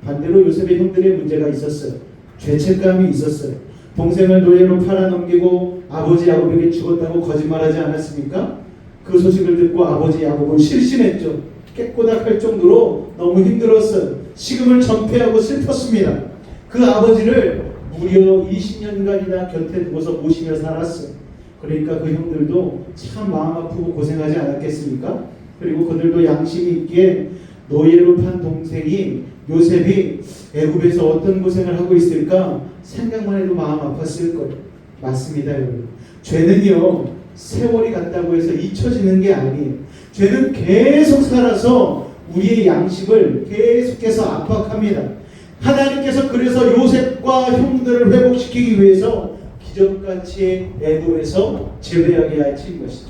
반대로 요셉의 형들의 문제가 있었어요. 죄책감이 있었어요. 동생을 노예로 팔아넘기고 아버지 야곱에게 죽었다고 거짓말하지 않았습니까? 그 소식을 듣고 아버지 야곱은 실신했죠. 깨꼬닥할 정도로 너무 힘들었어요. 식음을 전폐하고 슬펐습니다. 그 아버지를 무려 20년간이나 곁에 두고서 모시며 살았어요. 그러니까 그 형들도 참 마음 아프고 고생하지 않았겠습니까? 그리고 그들도 양심이 있기에 노예로 판 동생이 요셉이 애굽에서 어떤 고생을 하고 있을까 생각만 해도 마음 아팠을 거예요. 맞습니다, 여러분. 죄는요, 세월이 갔다고 해서 잊혀지는 게 아니에요. 죄는 계속 살아서 우리의 양심을 계속해서 압박합니다. 하나님께서 그래서 요셉과 형들을 회복시키기 위해서 기적같이 애굽에서 제외하게 하신 것이죠.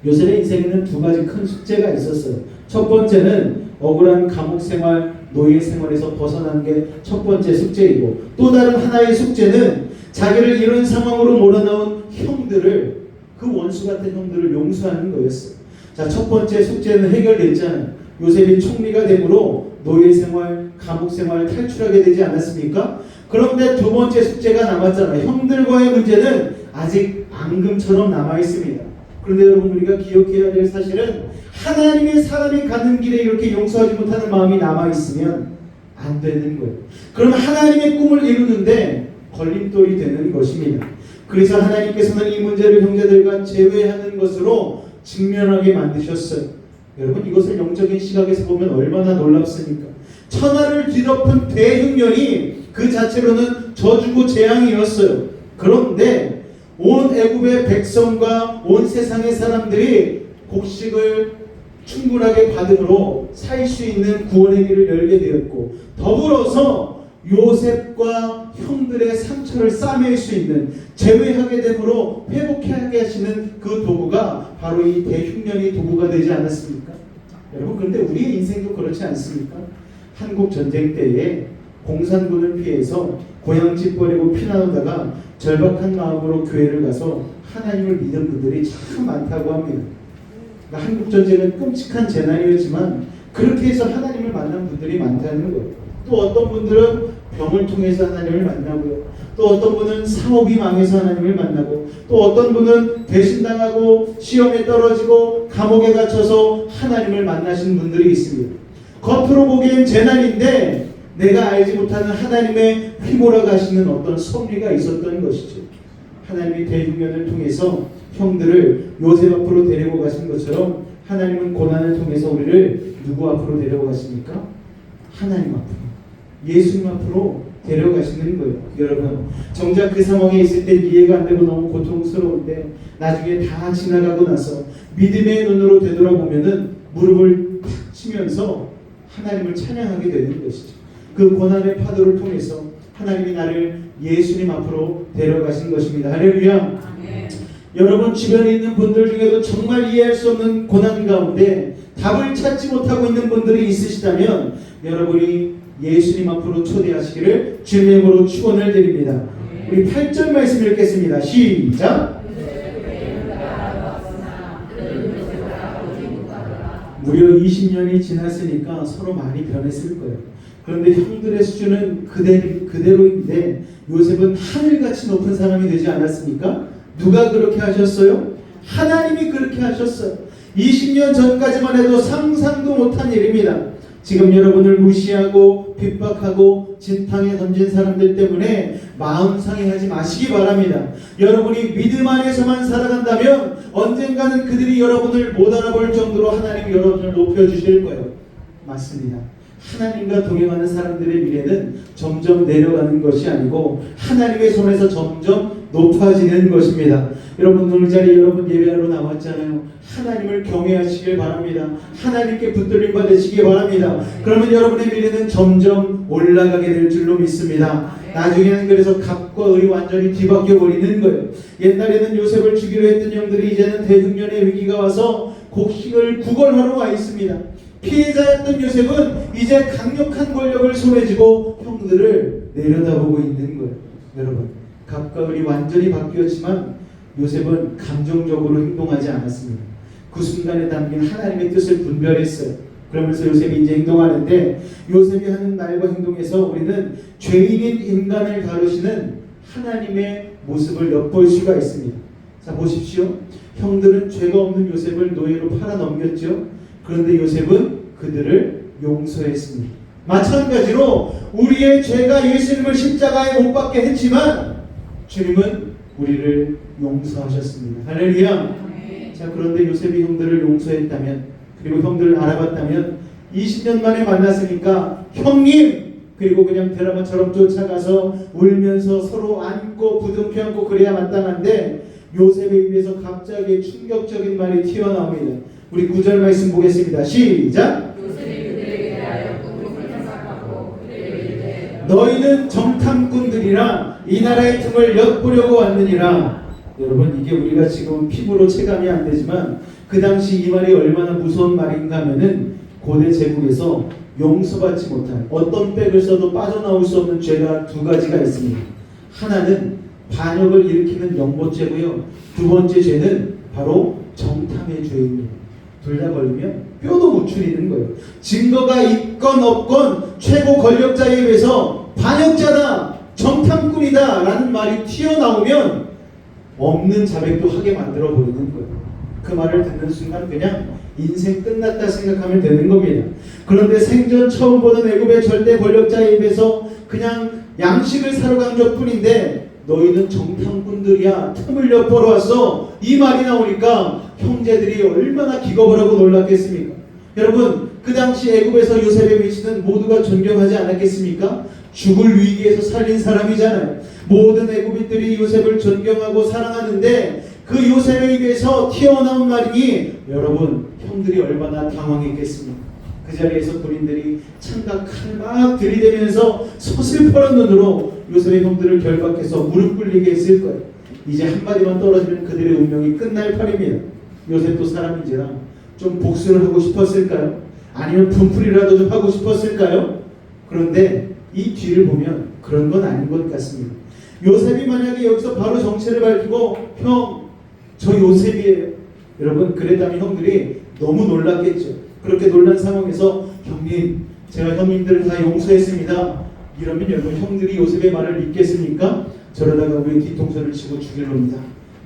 요셉의 인생에는 두 가지 큰 숙제가 있었어요. 첫 번째는 억울한 감옥 생활, 노예 생활에서 벗어난 게 첫 번째 숙제이고, 또 다른 하나의 숙제는 자기를 이런 상황으로 몰아넣은 형들을, 그 원수 같은 형들을 용서하는 거였어요. 자, 첫 번째 숙제는 해결됐잖아요. 요셉이 총리가 되므로 노예 생활, 감옥 생활 탈출하게 되지 않았습니까? 그런데 두 번째 숙제가 남았잖아요. 형들과의 문제는 아직 앙금처럼 남아 있습니다. 그런데 여러분, 우리가 기억해야 될 사실은 하나님의 사람이 가는 길에 이렇게 용서하지 못하는 마음이 남아 있으면 안 되는 거예요. 그럼 하나님의 꿈을 이루는데 걸림돌이 되는 것입니다. 그래서 하나님께서는 이 문제를 형제들과 제외하는 것으로 직면하게 만드셨어요. 여러분, 이것을 영적인 시각에서 보면 얼마나 놀랍습니까? 천하를 뒤덮은 대흉년이 그 자체로는 저주고 재앙이었어요. 그런데 온 애굽의 백성과 온 세상의 사람들이 곡식을 충분하게 받음으로 살 수 있는 구원의 길을 열게 되었고, 더불어서 요셉과 형들의 상처를 싸맬 수 있는, 제외하게 되므로 회복하게 하시는 그 도구가 바로 이 대흉년의 도구가 되지 않았습니까? 여러분, 그런데 우리의 인생도 그렇지 않습니까? 한국 전쟁 때에 공산군을 피해서 고향집 버리고 피나오다가 절박한 마음으로 교회를 가서 하나님을 믿은 분들이 참 많다고 합니다. 그러니까 한국 전쟁은 끔찍한 재난이었지만 그렇게 해서 하나님을 만난 분들이 많다는 거예요. 또 어떤 분들은 병을 통해서 하나님을 만나고요. 또 어떤 분은 사업이 망해서 하나님을 만나고, 또 어떤 분은 배신당하고 시험에 떨어지고 감옥에 갇혀서 하나님을 만나신 분들이 있습니다. 겉으로 보기엔 재난인데 내가 알지 못하는 하나님의 휘몰아 가시는 어떤 섭리가 있었던 것이죠. 하나님이 대흉년을 통해서 형들을 요셉 앞으로 데리고 가신 것처럼 하나님은 고난을 통해서 우리를 누구 앞으로 데려고 가십니까? 하나님 앞으로, 예수님 앞으로 데려가시는 거예요. 여러분, 정작 그 상황에 있을 때 이해가 안 되고 너무 고통스러운데 나중에 다 지나가고 나서 믿음의 눈으로 되돌아보면은 무릎을 탁 치면서 하나님을 찬양하게 되는 것이죠. 그 고난의 파도를 통해서 하나님이 나를 예수님 앞으로 데려가신 것입니다. 할렐루야. 여러분, 주변에 있는 분들 중에도 정말 이해할 수 없는 고난 가운데 답을 찾지 못하고 있는 분들이 있으시다면 여러분이 예수님 앞으로 초대하시기를 주님의 이름으로 축원을 드립니다. 우리 8절 말씀 읽겠습니다. 시작. 무려 20년이 지났으니까 서로 많이 변했을 거예요. 그런데 형들의 수준은 그대로인데 요셉은 하늘같이 높은 사람이 되지 않았습니까? 누가 그렇게 하셨어요? 하나님이 그렇게 하셨어요. 20년 전까지만 해도 상상도 못한 일입니다. 지금 여러분을 무시하고 핍박하고 진탕에 던진 사람들 때문에 마음 상해하지 마시기 바랍니다. 여러분이 믿음 안에서만 살아간다면 언젠가는 그들이 여러분을 못 알아볼 정도로 하나님이 여러분을 높여주실 거예요. 맞습니다. 하나님과 동행하는 사람들의 미래는 점점 내려가는 것이 아니고 하나님의 손에서 점점 높아지는 것입니다. 여러분 오늘 자리에 여러분 예배하러 나왔잖아요. 하나님을 경외하시길 바랍니다. 하나님께 붙들림 받으시기 바랍니다. 그러면 여러분의 미래는 점점 올라가게 될 줄로 믿습니다. 나중에는 그래서 갑과 을이 완전히 뒤바뀌어 버리는 거예요. 옛날에는 요셉을 죽이려 했던 형들이 이제는 대흉년의 위기가 와서 곡식을 구걸하러 와 있습니다. 피해자였던 요셉은 이제 강력한 권력을 손에 쥐고 형들을 내려다보고 있는 거예요. 여러분, 갑과 을이 완전히 바뀌었지만 요셉은 감정적으로 행동하지 않았습니다. 그 순간에 담긴 하나님의 뜻을 분별했어요. 그러면서 요셉이 이제 행동하는데 요셉이 하는 말과 행동에서 우리는 죄인인 인간을 다루시는 하나님의 모습을 엿볼 수가 있습니다. 자 보십시오. 형들은 죄가 없는 요셉을 노예로 팔아 넘겼죠. 그런데 요셉은 그들을 용서했습니다. 마찬가지로 우리의 죄가 예수님을 십자가에 못 박게 했지만 주님은 우리를 용서하셨습니다. 할렐루야. 자 그런데 요셉이 형들을 용서했다면 그리고 형들을 알아봤다면 20년 만에 만났으니까 형님 그리고 그냥 드라마처럼 쫓아가서 울면서 서로 안고 부둥켜 안고 그래야 마땅한데 요셉의 입에서 갑자기 충격적인 말이 튀어나옵니다. 우리 9절 말씀 보겠습니다. 시작. 너희는 정탐꾼들이라 이 나라의 틈을 엿보려고 왔느니라. 여러분 이게 우리가 지금 피부로 체감이 안 되지만 그 당시 이 말이 얼마나 무서운 말인가 하면은 고대 제국에서 용서받지 못한 어떤 백을 써도 빠져나올 수 없는 죄가 두 가지가 있습니다. 하나는 반역을 일으키는 영모죄고요. 두 번째 죄는 바로 정탐의 죄입니다. 둘 다 걸리면 뼈도 못 추리는 거예요. 증거가 있건 없건 최고 권력자에 의해서 반역자다, 정탐꾼이다 라는 말이 튀어나오면 없는 자백도 하게 만들어 버리는 거예요. 그 말을 듣는 순간 그냥 인생 끝났다 생각하면 되는 겁니다. 그런데 생전 처음 보는 애굽의 절대 권력자에 입에서 그냥 양식을 사러 간 것뿐인데 너희는 정탐꾼들이야 틈을 엿보러 왔어 이 말이 나오니까 형제들이 얼마나 기겁을 하고 놀랐겠습니까? 여러분 그 당시 애굽에서 요셉의 위치는 모두가 존경하지 않았겠습니까? 죽을 위기에서 살린 사람이잖아요. 모든 애굽인들이 요셉을 존경하고 사랑하는데 그 요셉의 입에서 튀어나온 말이 여러분 형들이 얼마나 당황했겠습니까? 그 자리에서 군인들이 창과 칼 막 들이대면서 서슬퍼런 눈으로 요셉의 형들을 결박해서 무릎 꿇리게 했을 거예요. 이제 한마디만 떨어지면 그들의 운명이 끝날 판입니다. 요셉도 사람인지라 좀 복수를 하고 싶었을까요? 아니면 분풀이라도 좀 하고 싶었을까요? 그런데 이 뒤를 보면 그런 건 아닌 것 같습니다. 요셉이 만약에 여기서 바로 정체를 밝히고 형, 저 요셉이에요. 여러분 그랬다면 형들이 너무 놀랐겠죠. 그렇게 놀란 상황에서 형님, 제가 형님들을 다 용서했습니다. 이러면 여러분 형들이 요셉의 말을 믿겠습니까? 저러다가 우리 뒤통수를 치고 죽일 놈이다.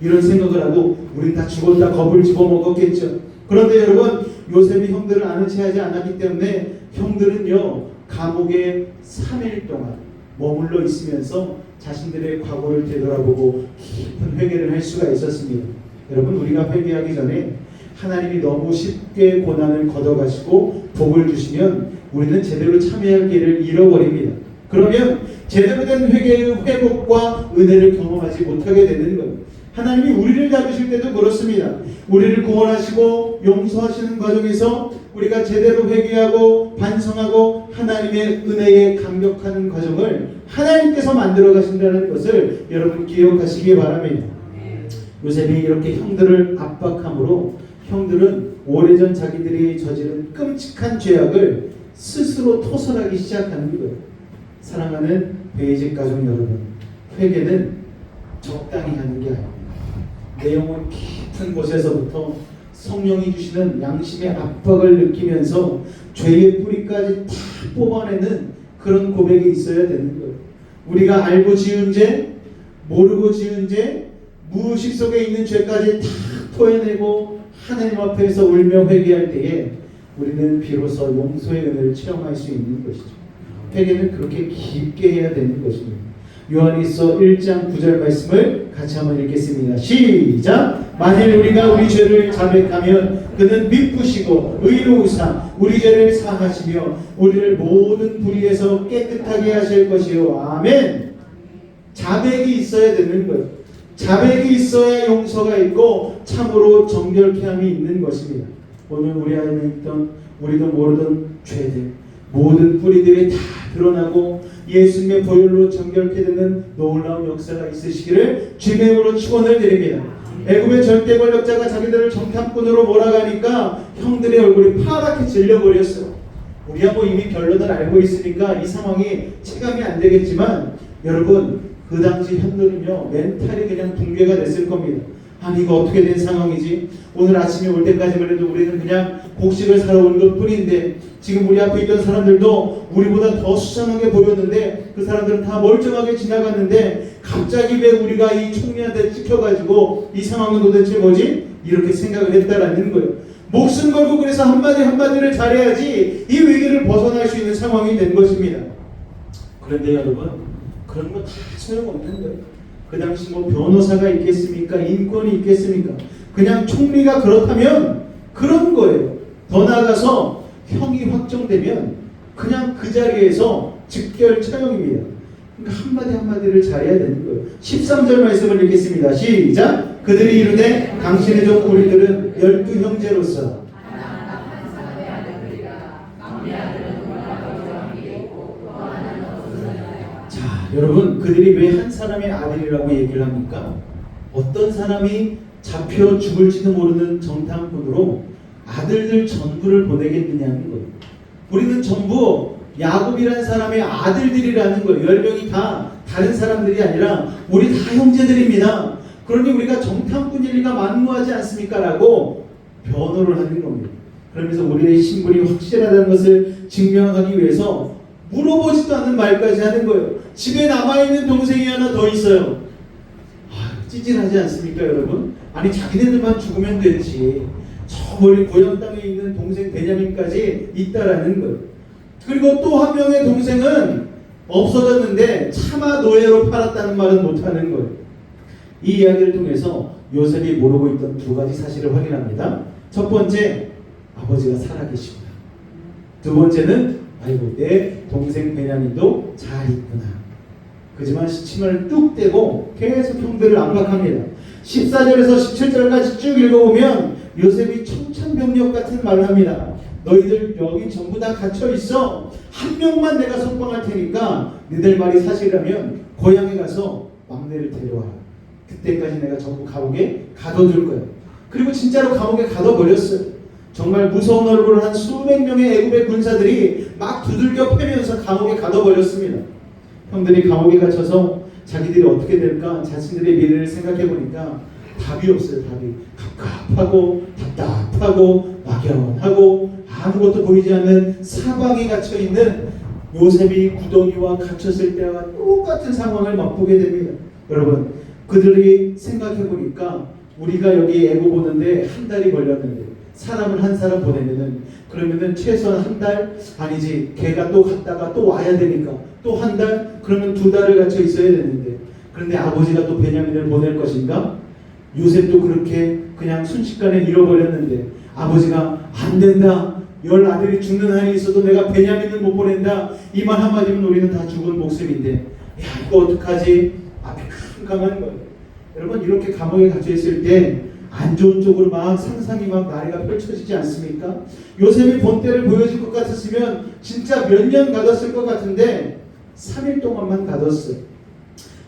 이런 생각을 하고 우린 다 죽었다 겁을 집어먹었겠죠. 그런데 여러분 요셉이 형들을 아는 체 하지 않았기 때문에 형들은요 감옥에 3일 동안 머물러 있으면서 자신들의 과거를 되돌아보고 깊은 회개를 할 수가 있었습니다. 여러분 우리가 회개하기 전에 하나님이 너무 쉽게 고난을 걷어가시고 복을 주시면 우리는 제대로 참여할 길을 잃어버립니다. 그러면 제대로 된 회개의 회복과 은혜를 경험하지 못하게 되는 거예요. 하나님이 우리를 다루실 때도 그렇습니다. 우리를 구원하시고 용서하시는 과정에서 우리가 제대로 회개하고 반성하고 하나님의 은혜에 감격하는 과정을 하나님께서 만들어 가신다는 것을 여러분 기억하시기 바랍니다. 요셉이 이렇게 형들을 압박함으로 형들은 오래전 자기들이 저지른 끔찍한 죄악을 스스로 토설하기 시작하는 거예요. 사랑하는 베이직 가족 여러분, 회개는 적당히 하는 게 아닙니다. 내 영혼 깊은 곳에서부터 성령이 주시는 양심의 압박을 느끼면서 죄의 뿌리까지 다 뽑아내는 그런 고백이 있어야 되는 거예요. 우리가 알고 지은 죄, 모르고 지은 죄, 무의식 속에 있는 죄까지 다 토해내고 하나님 앞에서 울며 회개할 때에 우리는 비로소 용서의 은혜를 체험할 수 있는 것이죠. 회개는 그렇게 깊게 해야 되는 것입니다. 요한일서 1장 9절 말씀을 같이 한번 읽겠습니다. 시작! 만일 우리가 우리 죄를 자백하면 그는 미쁘시고 의로우사 우리 죄를 사하시며 우리를 모든 불의에서 깨끗하게 하실 것이요. 아멘. 자백이 있어야 되는 거예요. 자백이 있어야 용서가 있고 참으로 정결케 함이 있는 것입니다. 오늘 우리 안에 있던 우리도 모르던 죄들 모든 뿌리들이 다 드러나고 예수님의 보혈로 정결케 되는 놀라운 역사가 있으시기를 주님의 이름으로 축원을 드립니다. 애굽의 절대 권력자가 자기들을 정탐꾼으로 몰아가니까 형들의 얼굴이 파랗게 질려버렸어요. 우리야 뭐 이미 결론을 알고 있으니까 이 상황이 체감이 안 되겠지만 여러분 그 당시 형들은요 멘탈이 그냥 붕괴가 됐을 겁니다. 아니 이거 어떻게 된 상황이지? 오늘 아침에 올 때까지만 해도 우리는 그냥 곡식을 사러 온 것 뿐인데 지금 우리 앞에 있던 사람들도 우리보다 더 수상하게 보였는데 그 사람들은 다 멀쩡하게 지나갔는데 갑자기 왜 우리가 이 총리한테 찍혀가지고 이 상황은 도대체 뭐지? 이렇게 생각을 했다라는 거예요. 목숨 걸고 그래서 한마디 한마디를 잘해야지 이 위기를 벗어날 수 있는 상황이 된 것입니다. 그런데 여러분 그런 거 다 소용없는 거예요. 그 당시 뭐 변호사가 있겠습니까? 인권이 있겠습니까? 그냥 총리가 그렇다면 그런 거예요. 더 나아가서 형이 확정되면 그냥 그 자리에서 즉결 처형입니다. 그러니까 한마디 한마디를 잘해야 되는 거예요. 13절 말씀을 읽겠습니다. 시작! 그들이 이르되 당신의 종 우리들은 12 형제로서 자, 여러분 그들이 왜 한 사람의 아들이라고 얘기를 합니까? 어떤 사람이 잡혀 죽을지도 모르는 정탐꾼으로 아들들 전부를 보내겠느냐는 거예요. 우리는 전부 야곱이라는 사람의 아들들이라는 거예요. 10명이 다 다른 사람들이 아니라 우리 다 형제들입니다. 그러니 우리가 정탐꾼일 리가 만무하지 않습니까? 라고 변호를 하는 겁니다. 그러면서 우리의 신분이 확실하다는 것을 증명하기 위해서 물어보지도 않는 말까지 하는 거예요. 집에 남아있는 동생이 하나 더 있어요. 찌질하지 않습니까 여러분? 아니 자기네들만 죽으면 되지 저 멀리 고향 땅에 있는 동생 베냐민까지 있다라는 거예요. 그리고 또 한 명의 동생은 없어졌는데 차마 노예로 팔았다는 말은 못하는 거예요. 이 이야기를 통해서 요셉이 모르고 있던 두 가지 사실을 확인합니다. 첫 번째, 아버지가 살아계시구나. 두 번째는 아이고 내 동생 베냐민도 잘 있구나. 그지만 침을 뚝 떼고 계속 형들을 압박합니다. 14절에서 17절까지 쭉 읽어보면 요셉이 청천벽력 같은 말을 합니다. 너희들 여기 전부 다 갇혀있어. 한 명만 내가 석방할 테니까 너희들 말이 사실이라면 고향에 가서 막내를 데려와라. 그때까지 내가 전부 감옥에 가둬둘 거야. 그리고 진짜로 감옥에 가둬버렸어요. 정말 무서운 얼굴을 한 수백 명의 애굽의 군사들이 막 두들겨 패면서 감옥에 가둬버렸습니다. 형들이 감옥에 갇혀서 자기들이 어떻게 될까 자신들의 미래를 생각해보니까 답이 없어요. 답이 갑갑하고 답답하고 막연하고 아무것도 보이지 않는 사방에 갇혀있는 요셉이 구덩이와 갇혔을 때와 똑같은 상황을 맛보게 됩니다. 여러분 그들이 생각해보니까 우리가 여기 애굽 오는데 한 달이 걸렸는데 사람을 한 사람 보내면은 그러면은 최소한 한 달 아니지 걔가 또 갔다가 또 와야 되니까 또 한 달 그러면 2달을 갇혀 있어야 되는데 그런데 아버지가 또 베냐민을 보낼 것인가? 요셉도 그렇게 그냥 순식간에 잃어버렸는데 아버지가 안 된다. 10 아들이 죽는 한이 있어도 내가 베냐민을 못 보낸다. 이 말 한마디면 우리는 다 죽은 목숨인데 야 이거 어떡하지? 앞이 캄캄한 거예요. 여러분 이렇게 감옥에 갇혀 있을 때 안 좋은 쪽으로 막 상상이 막 나래가 펼쳐지지 않습니까? 요셉이 본때를 보여줄 것 같았으면 진짜 몇 년 가뒀을 것 같은데 3일 동안만 가뒀어요.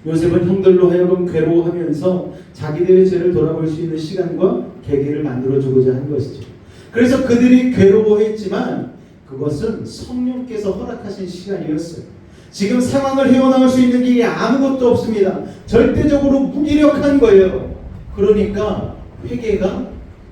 요셉은 형들로 하여금 괴로워하면서 자기들의 죄를 돌아볼 수 있는 시간과 계기를 만들어주고자 한 것이죠. 그래서 그들이 괴로워했지만 그것은 성령께서 허락하신 시간이었어요. 지금 상황을 헤어나올 수 있는 길이 아무것도 없습니다. 절대적으로 무기력한 거예요. 그러니까 회개가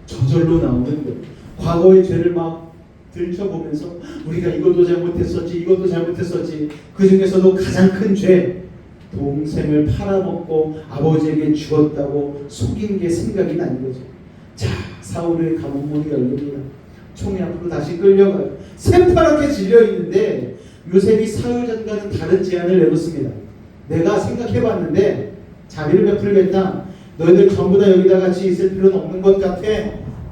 저절로 나오는 거예요. 과거의 죄를 막 들춰보면서 우리가 이것도 잘못했었지 이것도 잘못했었지 그 중에서도 가장 큰 죄 동생을 팔아먹고 아버지에게 죽었다고 속인 게 생각이 나는 거죠. 자 사울의 감옥문이 열립니다. 총이 앞으로 다시 끌려가요. 새파랗게 질려 있는데 요셉이 사흘전과는 다른 제안을 내놓습니다. 내가 생각해봤는데 자비를 베풀겠다. 너희들 전부 다 여기다 같이 있을 필요는 없는 것 같아.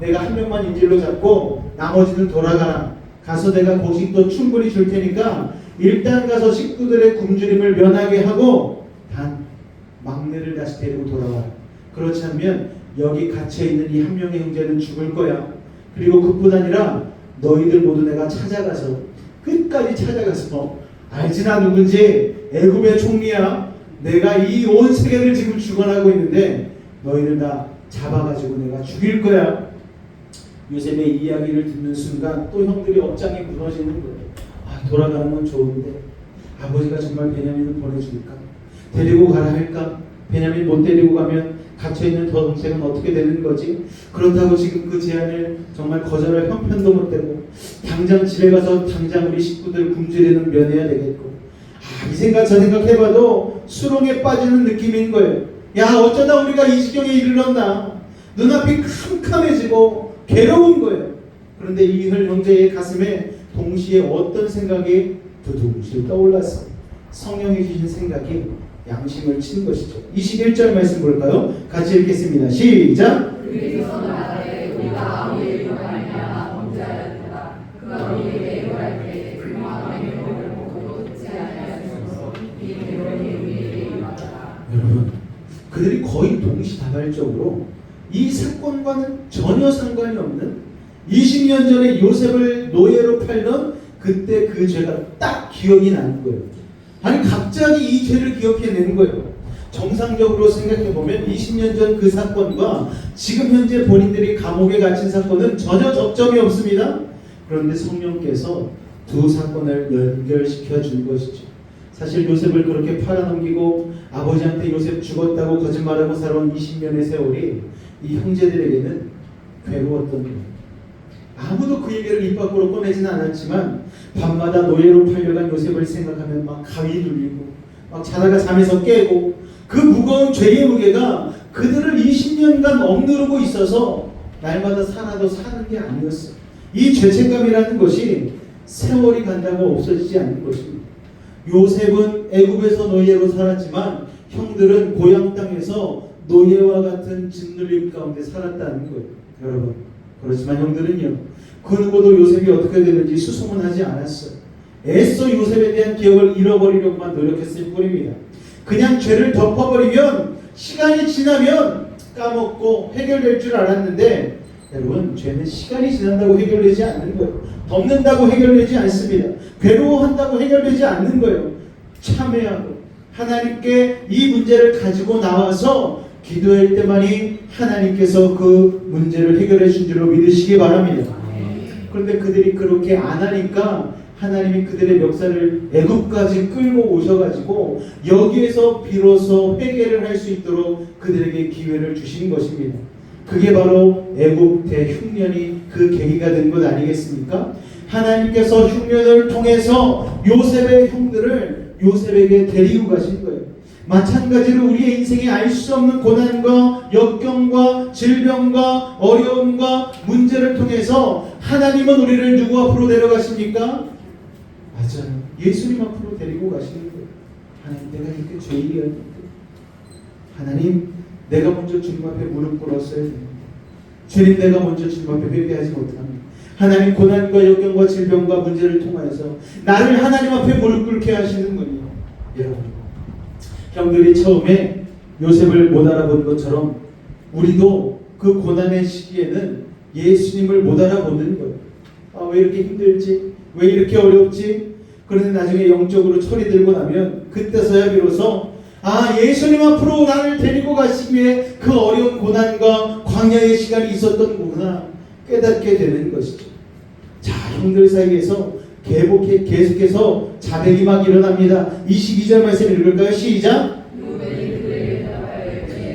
내가 한 명만 인질로 잡고 나머지는 돌아가라. 가서 내가 고식도 충분히 줄 테니까 일단 가서 식구들의 굶주림을 면하게 하고 단 막내를 다시 데리고 돌아와라. 그렇지 않으면 여기 갇혀있는 이 한 명의 형제는 죽을 거야. 그리고 그뿐 아니라 너희들 모두 내가 찾아가서 끝까지 찾아가서 알지나 누군지 애굽의 총리야. 내가 이 온 세계를 지금 주관하고 있는데 너희들 다 잡아가지고 내가 죽일 거야. 요셉의 이야기를 듣는 순간 또 형들이 업장이 무너지는 거예요. 아, 돌아가는 건 좋은데 아버지가 정말 베냐민을 보내줄까? 데리고 가라 할까? 베냐민 못 데리고 가면 갇혀있는 더 동생은 어떻게 되는 거지? 그렇다고 지금 그 제안을 정말 거절할 형편도 못 되고 당장 집에 가서 당장 우리 식구들 굶주리는 면해야 되겠고 이 생각 저 생각 해봐도 수렁에 빠지는 느낌인 거예요. 야, 어쩌다 우리가 이 지경에 이르렀나? 눈앞이 캄캄해지고 괴로운 거예요. 그런데 이hl 형제의 가슴에 동시에 어떤 생각이 두둥실 떠올랐어. 성령이 주신 생각이 양심을 친 것이죠. 21절 말씀 볼까요? 같이 읽겠습니다. 시작! 그리스도 나라에 우리가 아무의 이름을 말미암아 범죄하였다. 그가 우리에게 요할 때에 그 마음의 명을 보고도 듣지 아니하였으므로 이 명령이 우리에게 임하더라. 여러분, 그들이 거의 동시다발적으로 이 사건과는 전혀 상관이 없는 20년 전에 요셉을 노예로 팔던 그때 그 죄가 딱 기억이 나는 거예요. 아니 갑자기 이 죄를 기억해내는 거예요. 정상적으로 생각해보면 20년 전 그 사건과 지금 현재 본인들이 감옥에 갇힌 사건은 전혀 접점이 없습니다. 그런데 성령께서 두 사건을 연결시켜 준 것이죠. 사실 요셉을 그렇게 팔아넘기고 아버지한테 요셉 죽었다고 거짓말하고 살아온 20년의 세월이 이 형제들에게는 괴로웠던 거예요. 아무도 그 얘기를 입 밖으로 꺼내지는 않았지만 밤마다 노예로 팔려간 요셉을 생각하면 막 가위 눌리고 막 자다가 잠에서 깨고 그 무거운 죄의 무게가 그들을 20년간 억누르고 있어서 날마다 살아도 사는 게 아니었어요. 이 죄책감이라는 것이 세월이 간다고 없어지지 않는 것입니다. 요셉은 애굽에서 노예로 살았지만 형들은 고향 땅에서 노예와 같은 짓눌림 가운데 살았다는 거예요. 여러분, 그렇지만 형들은요, 그 누구도 요셉이 어떻게 되는지 수송은 하지 않았어요. 애써 요셉에 대한 기억을 잃어버리려고만 노력했을 뿐입니다. 그냥 죄를 덮어버리면 시간이 지나면 까먹고 해결될 줄 알았는데 여러분, 죄는 시간이 지난다고 해결되지 않는 거예요. 덮는다고 해결되지 않습니다. 괴로워한다고 해결되지 않는 거예요. 참회하고 하나님께 이 문제를 가지고 나와서 기도할 때만이 하나님께서 그 문제를 해결해 준 줄로 믿으시기 바랍니다. 그런데 그들이 그렇게 안 하니까 하나님이 그들의 멱살을 애굽까지 끌고 오셔가지고 여기에서 비로소 회개를 할 수 있도록 그들에게 기회를 주신 것입니다. 그게 바로 애굽 대흉년이 그 계기가 된 것 아니겠습니까? 하나님께서 흉년을 통해서 요셉의 형들을 요셉에게 데리고 가신 거예요. 마찬가지로 우리의 인생에 알 수 없는 고난과 역경과 질병과 어려움과 문제를 통해서 하나님은 우리를 누구 앞으로 데려가십니까? 맞아요. 예수님 앞으로 데리고 가시는 거예요. 하나님, 내가 이렇게 죄인이었는데 하나님, 내가 먼저 주님 앞에 무릎 꿇었어야 됩니다. 주님, 내가 먼저 주님 앞에 회개하지 못합니다. 하나님, 고난과 역경과 질병과 문제를 통하여서 나를 하나님 앞에 무릎 꿇게 하시는군요. 여러분, 형들이 처음에 요셉을 못 알아본 것처럼 우리도 그 고난의 시기에는 예수님을 못 알아보는 거예요. 아, 왜 이렇게 힘들지? 왜 이렇게 어렵지? 그런데 나중에 영적으로 철이 들고 나면 그때서야 비로소 예수님 앞으로 나를 데리고 가시기 위해 그 어려운 고난과 광야의 시간이 있었던 거구나 깨닫게 되는 것이죠. 자, 형들 사이에서 계속해서 자백이 막 일어납니다. 22절 말씀 읽을까요? 시작!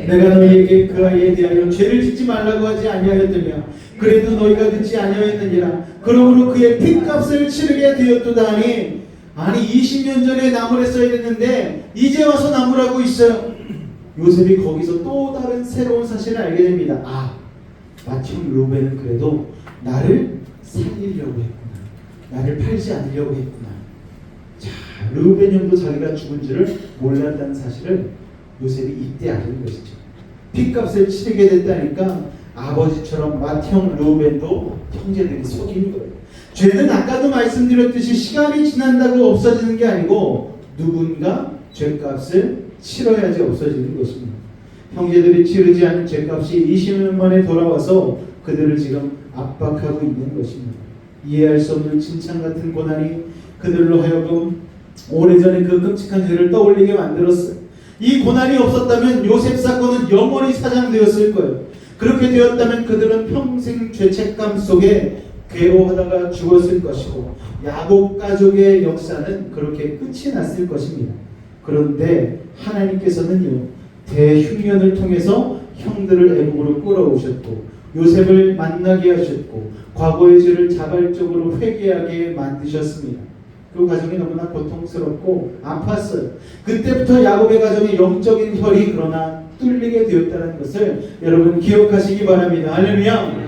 내가 너희에게 그 아이에 대하여 죄를 짓지 말라고 하지 아니하였느냐? 그래도 너희가 듣지 아니하였느니라. 그러므로 그의 핏값을 치르게 되었도다 하니, 아니 20년 전에 나무를 써야 됐는데 이제 와서 나무라고 있어요. 요셉이 거기서 또 다른 새로운 사실을 알게 됩니다. 마침 루벤은 그래도 나를 살리려고 했구나. 나를 팔지 않으려고 했구나. 자, 르우벤 형도 자기가 죽은 줄을 몰랐다는 사실을 요셉이 이때 알은 것이죠. 핏값을 치르게 됐다니까 아버지처럼 맏형 르우벤도 형제들이 속인 거예요. 죄는 아까도 말씀드렸듯이 시간이 지난다고 없어지는 게 아니고 누군가 죄값을 치러야지 없어지는 것입니다. 형제들이 치르지 않은 죄값이 20년 만에 돌아와서 그들을 지금 압박하고 있는 것입니다. 이해할 수 없는 진창 같은 고난이 그들로 하여금 오래전에 그 끔찍한 죄를 떠올리게 만들었어요. 이 고난이 없었다면 요셉 사건은 영원히 사장되었을 거예요. 그렇게 되었다면 그들은 평생 죄책감 속에 괴로워하다가 죽었을 것이고 야곱 가족의 역사는 그렇게 끝이 났을 것입니다. 그런데 하나님께서는요, 대흉년을 통해서 형들을 애국으로 끌어오셨고 요셉을 만나게 하셨고 과거의 죄를 자발적으로 회개하게 만드셨습니다. 그 과정이 너무나 고통스럽고 아팠어요. 그때부터 야곱의 가정의 영적인 혈이 그러나 뚫리게 되었다는 것을 여러분 기억하시기 바랍니다. 할렐루야.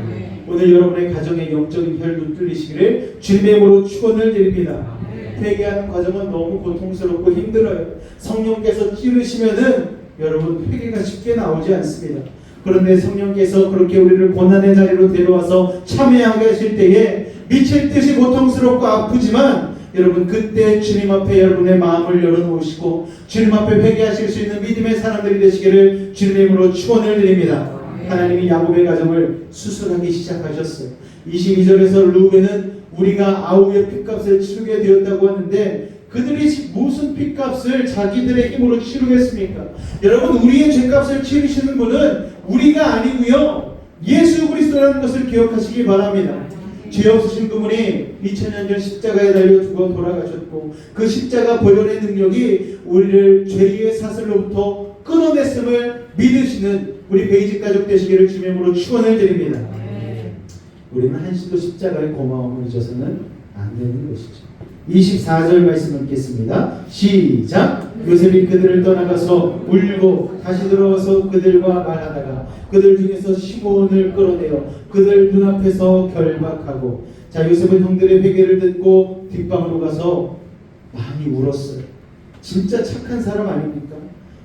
오늘 여러분의 가정의 영적인 혈도 뚫리시기를 주님의 이름으로 축원을 드립니다. 회개하는 과정은 너무 고통스럽고 힘들어요. 성령께서 찌르시면은 여러분 회개가 쉽게 나오지 않습니다. 그런데 성령께서 그렇게 우리를 고난의 자리로 데려와서 참여하게 하실 때에 미칠 듯이 고통스럽고 아프지만 여러분 그때 주님 앞에 여러분의 마음을 열어놓으시고 주님 앞에 회개하실 수 있는 믿음의 사람들이 되시기를 주님의 이름으로 축원을 드립니다. 하나님이 야곱의 가정을 수술하기 시작하셨어요. 22절에서 르우벤은 우리가 아우의 핏값을 치르게 되었다고 하는데 그들이 무슨 핏값을 자기들의 힘으로 치르겠습니까? 여러분 우리의 죄값을 치르시는 분은 우리가 아니고요, 예수 그리스도라는 것을 기억하시기 바랍니다. 죄 없으신 그분이 2000년 전 십자가에 달려 죽어 돌아가셨고 그 십자가 보혈의 능력이 우리를 죄의 사슬로부터 끊어냈음을 믿으시는 우리 베이직 가족 되시기를 주님의 이름으로 축원을 드립니다. 우리는 한시도 십자가의 고마움을 잊어서는 안 되는 것이죠. 24절 말씀 읽겠습니다. 시작. 요셉이 그들을 떠나가서 울고 다시 들어와서 그들과 말하다가 그들 중에서 시몬을 끌어내어 그들 눈앞에서 결박하고, 자, 요셉은 형들의 회개를 듣고 뒷방으로 가서 많이 울었어요. 진짜 착한 사람 아닙니까?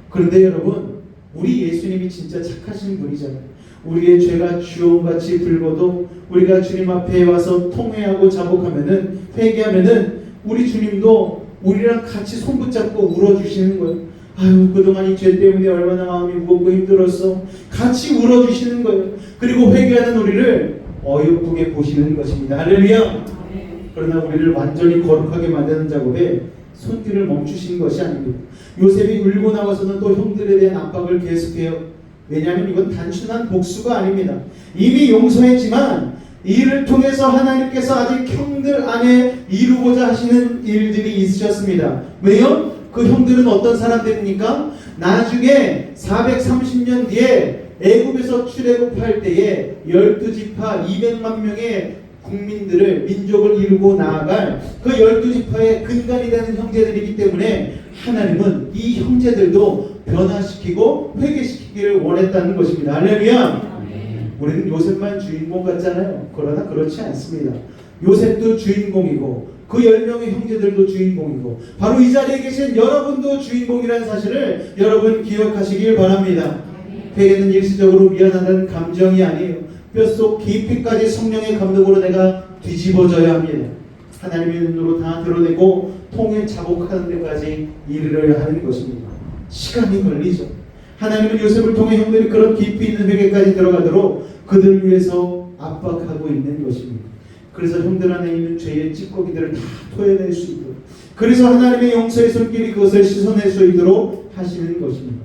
그런데 여러분, 우리 예수님이 진짜 착하신 분이잖아요. 우리의 죄가 주홍같이 붉어도 우리가 주님 앞에 와서 통회하고 자복하면은, 회개하면은 우리 주님도 우리랑 같이 손 붙잡고 울어주시는 거예요. 아유, 그동안 이 죄 때문에 얼마나 마음이 무겁고 힘들었어. 같이 울어주시는 거예요. 그리고 회개하는 우리를 어여쁘게 보시는 것입니다. 할렐루야. 그러나 우리를 완전히 거룩하게 만드는 작업에 손길을 멈추신 것이 아닙니다. 요셉이 울고 나와서는 또 형들에 대한 압박을 계속해요. 왜냐하면 이건 단순한 복수가 아닙니다. 이미 용서했지만 이를 통해서 하나님께서 아직 형들 안에 이루고자 하시는 일들이 있으셨습니다. 왜요? 그 형들은 어떤 사람들입니까? 나중에 430년 뒤에 애굽에서 출애굽할 때에 12지파 200만 명의 국민들을, 민족을 이루고 나아갈 그 12지파의 근간이 되는 형제들이기 때문에 하나님은 이 형제들도 변화시키고 회개시키기를 원했다는 것입니다. 할렐루야. 우리는 요셉만 주인공 같잖아요. 그러나 그렇지 않습니다. 요셉도 주인공이고 그 10명의 형제들도 주인공이고 바로 이 자리에 계신 여러분도 주인공이라는 사실을 여러분 기억하시길 바랍니다. 회개는 일시적으로 미안하다는 감정이 아니에요. 뼛속 깊이까지 성령의 감동으로 내가 뒤집어져야 합니다. 하나님의 눈으로 다 드러내고 통에 자복하는 데까지 이르러야 하는 것입니다. 시간이 걸리죠. 하나님은 요셉을 통해 형들이 그런 깊이 있는 회개까지 들어가도록 그들을 위해서 압박하고 있는 것입니다. 그래서 형들 안에 있는 죄의 찌꺼기들을 다 토해낼 수 있도록, 그래서 하나님의 용서의 손길이 그것을 씻어낼 수 있도록 하시는 것입니다.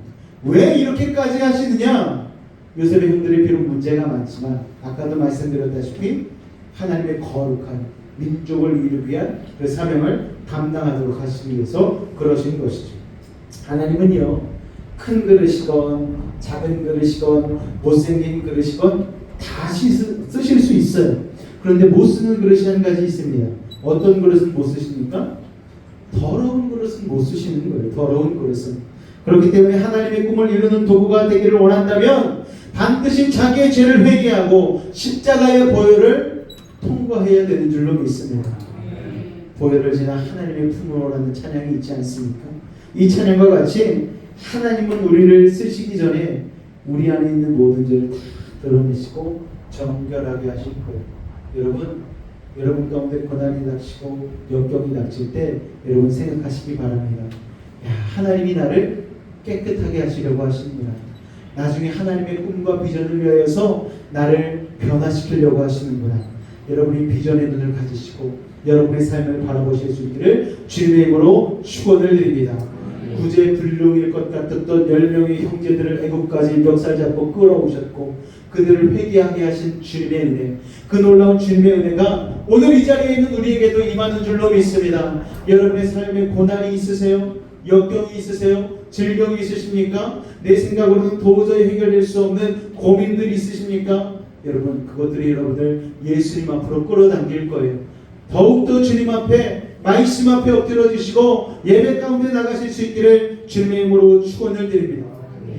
왜 이렇게까지 하시느냐? 요셉의 형들이 비록 문제가 많지만 아까도 말씀드렸다시피 하나님의 거룩한 민족을 이루기 위한 그 사명을 감당하도록 하시기 위해서 그러신 것이죠. 하나님은요, 큰 그릇이건 작은 그릇이건 못생긴 그릇이건 다 쓰실 수 있어요. 그런데 못 쓰는 그릇이 한 가지 있습니다. 어떤 그릇은 못 쓰십니까? 더러운 그릇은 못 쓰시는 거예요. 더러운 그릇은. 그렇기 때문에 하나님의 꿈을 이루는 도구가 되기를 원한다면 반드시 자기의 죄를 회개하고 십자가의 보혈을 통과해야 되는 줄로 믿습니다. 보혈을 지나 하나님의 품으로라는 찬양이 있지 않습니까? 이 찬양과 같이 하나님은 우리를 쓰시기 전에 우리 안에 있는 모든 죄를 다 드러내시고 정결하게 하실 거예요. 여러분 가운데 고난이 닥치고 역경이 닥칠 때 여러분 생각하시기 바랍니다. 야, 하나님이 나를 깨끗하게 하시려고 하십니다. 나중에 하나님의 꿈과 비전을 위하여서 나를 변화시키려고 하시는구나. 여러분이 비전의 눈을 가지시고 여러분의 삶을 바라보실 수 있기를 주님의 이름으로 축원을 드립니다. 구제불능일 것 같았던 10명의 형제들을 애국까지 멱살 잡고 끌어오셨고 그들을 회개하게 하신 주님의 은혜, 그 놀라운 주님의 은혜가 오늘 이 자리에 있는 우리에게도 임하는 줄로 믿습니다. 여러분의 삶에 고난이 있으세요? 역경이 있으세요? 질병이 있으십니까? 내 생각으로는 도저히 해결될 수 없는 고민들이 있으십니까? 여러분, 그것들이 여러분을 예수님 앞으로 끌어당길 거예요. 더욱더 주님 앞에, 말씀 앞에 엎드려 주시고 예배 가운데 나가실 수 있기를 주님의 이름으로 축원을 드립니다.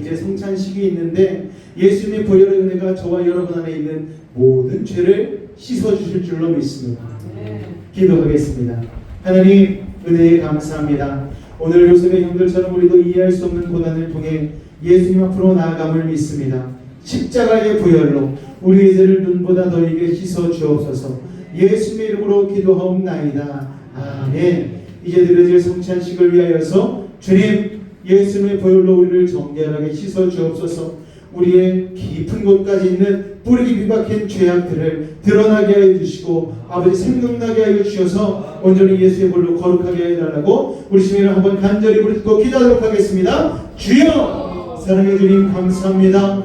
이제 성찬식이 있는데 예수님의 보혈의 은혜가 저와 여러분 안에 있는 모든 죄를 씻어주실 줄로 믿습니다. 기도하겠습니다. 하나님, 은혜에 감사합니다. 오늘 요셉의 형들처럼 우리도 이해할 수 없는 고난을 통해 예수님 앞으로 나아감을 믿습니다. 십자가의 보혈로 우리의 죄를 눈보다 더하게 씻어 주옵소서. 예수님의 이름으로 기도하옵나이다. 아멘. 이제 드려질 성찬식을 위하여서 주님, 예수님의 보혈로 우리를 정결하게 씻어 주옵소서. 우리의 깊은 곳까지 있는 뿌리 깊이 박힌 죄악들을 드러나게 하여 주시고 아버지 생각나게 하여 주셔서 온전히 예수의 볼로 거룩하게 하여 달라고 우리 주님을 한번 간절히 부르짖고 기도하도록 하겠습니다. 주여, 사랑해 주님 감사합니다.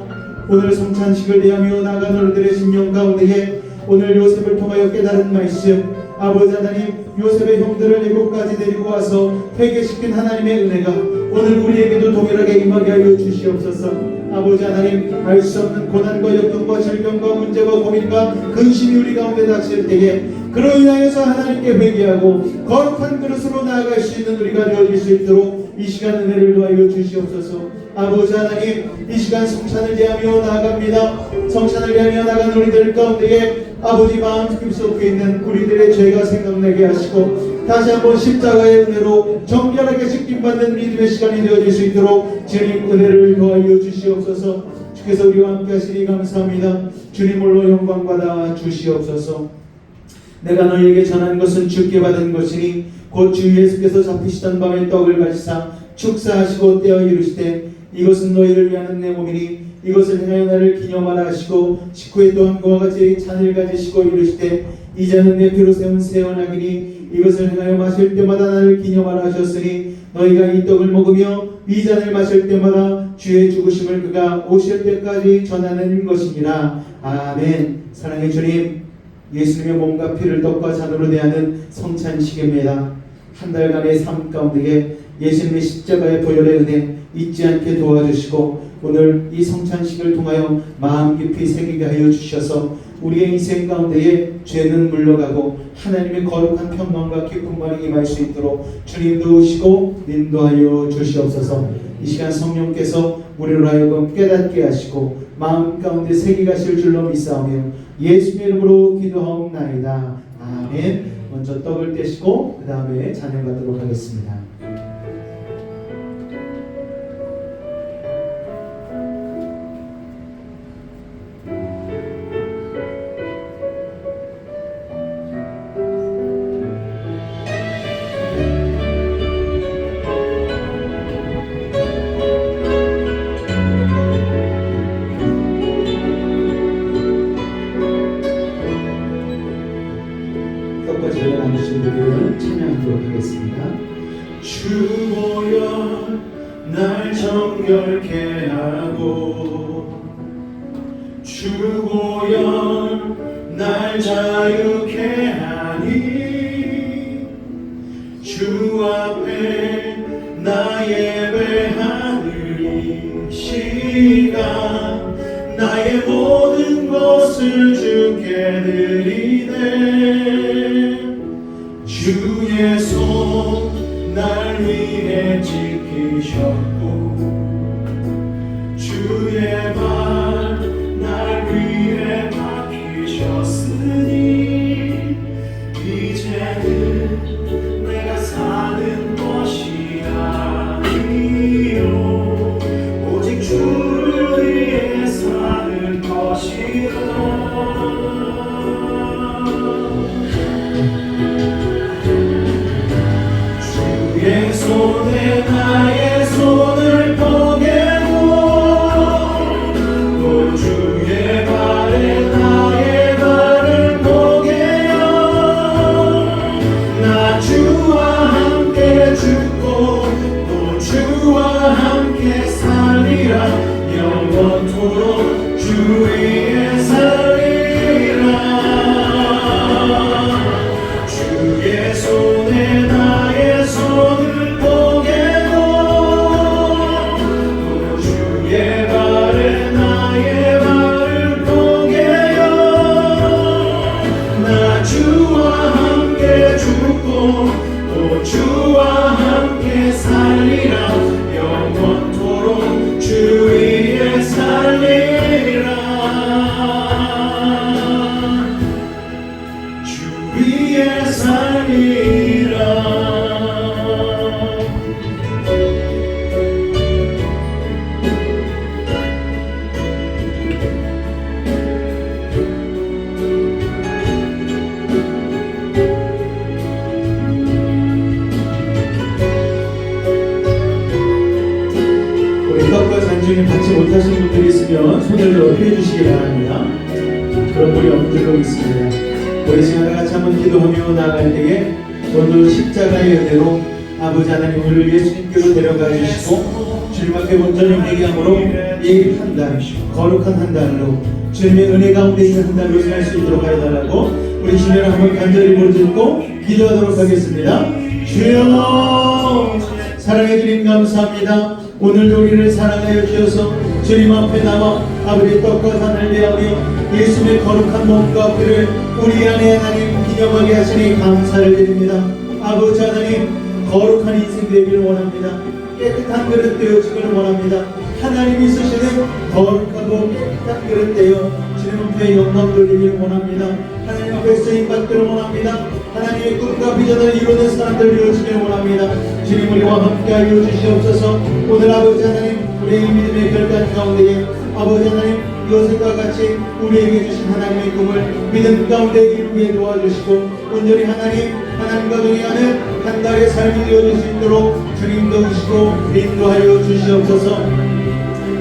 오늘 성찬식을 대하며 나간 우리들의 심령 가운데에 오늘 요셉을 통하여 깨달은 말씀, 아버지 하나님, 요셉의 형들을 애국까지 데리고 와서 회개시킨 하나님의 은혜가 오늘 우리에게도 동일하게 임하게 하여 주시옵소서. 아버지 하나님, 알 수 없는 고난과 역경과 질병과 문제와 고민과 근심이 우리 가운데 닥칠 때에 그로 인하여서 하나님께 회개하고 거룩한 그릇으로 나아갈 수 있는 우리가 되어질 수 있도록 이 시간 은혜를 도와여 주시옵소서. 아버지 하나님, 이 시간 성찬을 대하며 나아갑니다. 성찬을 대하며 나간 우리들 가운데에 아버지 마음 깊숙이 있는 우리들의 죄가 생각나게 하시고 다시 한번 십자가의 은혜로 정결하게 씻김받는 믿음의 시간이 되어질 수 있도록 주님 은혜를 더하여 주시옵소서. 주께서 우리와 함께 하시니 감사합니다. 주님 홀로 영광 받아 주시옵소서. 내가 너희에게 전한 것은 주께 받은 것이니 곧 주 예수께서 잡히시던 밤에 떡을 가지사 축사하시고 떼어 이르시되 이것은 너희를 위하는 내 몸이니 이것을 행하여 나를 기념하라 하시고 식후에 또한 그와 같이 잔을 가지시고 이르시되 이 잔은 내 피로 세운 새 언약이니 이것을 행하여 마실 때마다 나를 기념하라 하셨으니 너희가 이 떡을 먹으며 이 잔을 마실 때마다 주의 죽으심을 그가 오실 때까지 전하는 것이니라. 아멘. 사랑의 주님, 예수님의 몸과 피를 떡과 잔으로 대하는 성찬식입니다. 한 달간의 삶 가운데에 예수님의 십자가의 보혈의 은혜 잊지 않게 도와주시고 오늘 이 성찬식을 통하여 마음 깊이 새기게 하여 주셔서 우리의 인생 가운데에 죄는 물러가고 하나님의 거룩한 평강과 기쁨만이 임할 수 있도록 주님 도우시고 인도하여 주시옵소서. 이 시간 성령께서 우리를 하여금 깨닫게 하시고 마음 가운데 새기게 하실 줄로 믿사오며 예수의 이름으로 기도하옵나이다. 아멘. 먼저 떡을 떼시고 그 다음에 잔을 받도록 하겠습니다. 찬양하도록 하겠습니다. 주 보혈 날 정결케 하고 주 보혈 날 자유케 하니 주 앞에 나 예배하는 이 시간 나의 모든 것을 주께 드리네. 주의 손 날 위해 지키셨고 주의 발 날 위해 박히셨으니 손에 나의 손을 포개고 또 주의 발에 나의 발을 포개어 나 주와 함께 죽고 또 주와 함께 살리라 영원토록 주 위에 살리라 주의 손에 나의 손을 포개고 또 주의 발에 나의 발을 포개어 나 주와 함께 죽고 또 주와 함께 살리라 영원토록 주 위에 살리라 주 위에 살리라 우리 떡과 잔중에 받지 못하신 분들이 있으면 손을 들어 해주시기 바랍니다. 그런 분이 없는 줄로 있습니다. 우리 시간을 같이 한번 기도하며 나아갈 때에 모두 십자가의 은혜로 아버지 하나님을 예수님께로 데려가 주시고 주님 앞에 온전히 회개함으로 이 한 달, 거룩한 한 달로 주님의 은혜 가운데 있는 한 달로 살 수 있도록 하여달라고 우리 주님을 한번 간절히 무릎짓고 기도하도록 하겠습니다. 주여 사랑해 주님 감사합니다. 오늘도 우리를 사랑하여 주셔서 주님 앞에 나와 아버지 떡과 잔을 대하며 예수님의 거룩한 몸과 피를 우리 안에 하나님 기념하게 하시니 감사를 드립니다. 아버지 하나님 거룩한 인생 되기를 원합니다. 깨끗한 그릇 되어지기를 원합니다. 하나님이 쓰시는 거룩하고 깨끗한 그릇 되어 주님 앞에 영광 돌리기를 원합니다. 하나님 앞에 쓰임받기를 원합니다. 하나님의 꿈과 비전을 이루는 사람들 되어지기를 원합니다. 주님 우리와 함께하여 주시옵소서. 오늘 아버지 하나님 우리의 믿음의 결단 가운데에 아버지 하나님 이것과 같이 우리에게 주신 하나님의 꿈을 믿음 가운데 이루게 도와주시고 온전히 하나님과 동행하는 한 달의 삶이 되어질 수 있도록 주님 도우시고 인도하여 주시옵소서.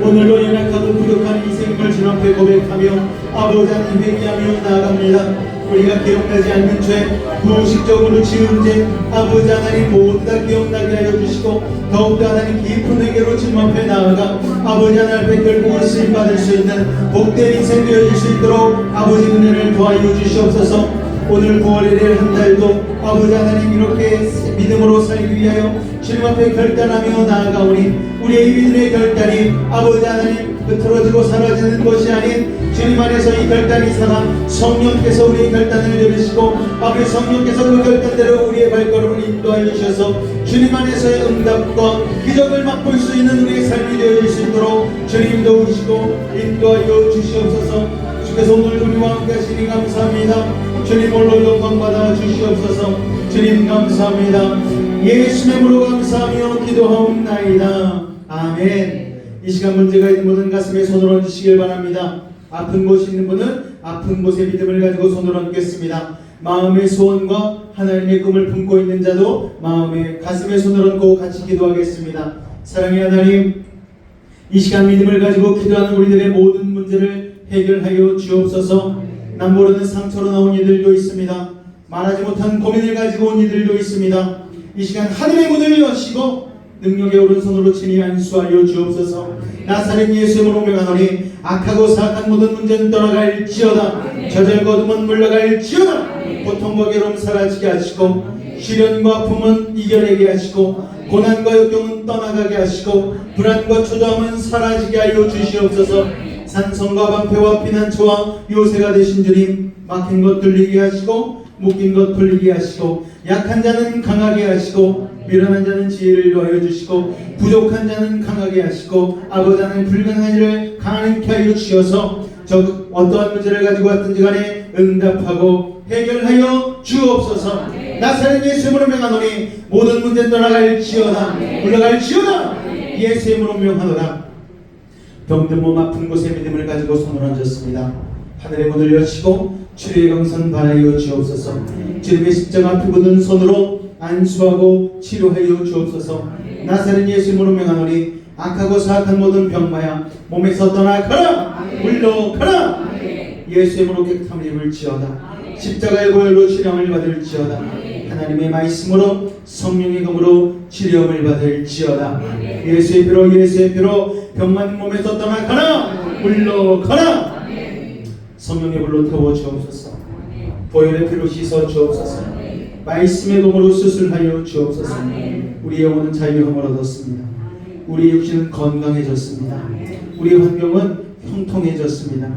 오늘도 연약하고 부족한 인생을 주님 앞에 고백하며 아버지 하나님 회개하며 나아갑니다. 우리가 기억나지 않는 죄, 무의식적으로 지은 죄 아버지 하나님 모두 다 기억나게 하여 주시고 더욱더 하나님 깊은 회개로 주님 앞에 나아가 아버지 하나님 앞에 결국은 쓰임받을 수 있는 복된 인생 되어질 수 있도록 아버지 은혜를 도와여 주시옵소서. 오늘 9월 1일 한 달도 아버지 하나님 이렇게 믿음으로 살기 위하여 주님 앞에 결단하며 나아가오니 우리의 믿음의 결단이 아버지 하나님 흐트러지고 사라지는 것이 아닌 주님 안에서 이 결단이 살아 성령께서 우리의 결단을 내리시고 아버지 성령께서 그 결단대로 우리의 발걸음을 인도하여 주셔서 주님 안에서의 응답과 기적을 맛볼 수 있는 우리의 삶이 되어질 수 있도록 주님 도우시고 인도하여 주시옵소서. 주께서 오늘 우리와 함께 하시니 감사합니다. 주님 홀로 영광 받아 주시옵소서. 주님 감사합니다. 예수의 이름으로 감사하며 기도하옵나이다. 아멘. 이 시간 문제가 있는 분은 가슴에 손을 얹으시길 바랍니다. 아픈 곳이 있는 분은 아픈 곳에 믿음을 가지고 손을 얹겠습니다. 마음의 소원과 하나님의 꿈을 품고 있는 자도 마음에 가슴에 손을 얹고 같이 기도하겠습니다. 사랑의 하나님, 이 시간 믿음을 가지고 기도하는 우리들의 모든 문제를 해결하여 주옵소서. 남 모르는 상처로 나온 이들도 있습니다. 말하지 못한 고민을 가지고 온 이들도 있습니다. 이 시간 하늘의 문을 여시고 능력의 오른손으로 친히 안수하여 주옵소서. 나사렛 예수의 이름으로 명하노니 악하고 사악한 모든 문제는 떠나갈지어다. 저절과 어둠은 물러갈지어다. 고통과 괴로움 사라지게 하시고 시련과 아픔은 이겨내게 하시고 고난과 역경은 떠나가게 하시고 불안과 초조함은 사라지게 하여 주시옵소서. 산성과 방패와 피난처와 요새가 되신 주님, 막힌 것 뚫리게 하시고 묶인 것 풀리게 하시고 약한 자는 강하게 하시고 미련한 자는 지혜를 더하여 주시고 부족한 자는 강하게 하시고 아버지 하나님 불가능한 일을 가능케 하여 주셔서 저 어떠한 문제를 가지고 왔든지 간에 응답하고 해결하여 주옵소서. 나사렛 예수의 이름으로 명하노니 모든 문제 떠나갈지어다. 물러갈지어다. 예수의 이름으로 명하노라. 병든 몸 아픈 곳에 믿음을 가지고 손을 얹었습니다. 하늘의 문을 여시고 주의 강선 바라여 주옵소서. 주님의 십자가 피 묻은 손으로 안수하고 치료하여 주옵소서. 나사렛 예수 이름으로 명하노니 악하고 사악한 모든 병마야 몸에서 떠나가라. 물러가라. 예수 이름으로 깨끗함을 입을지어다. 십자가의 보혈로 치료함을 받을지어다. 하나님의 말씀으로 성령의 검으로 치료함을 받을지어다. 예수의 피로 병만 몸에서 떠나가라. 물러가라. 성령의 불로 태워 주옵소서. 보혈의 피로 씻어 주옵소서. 말씀의 검으로 수술하여 주옵소서. 우리 영혼은 자유함을 얻었습니다. 우리 육신은 건강해졌습니다. 우리 환경은 형통해졌습니다.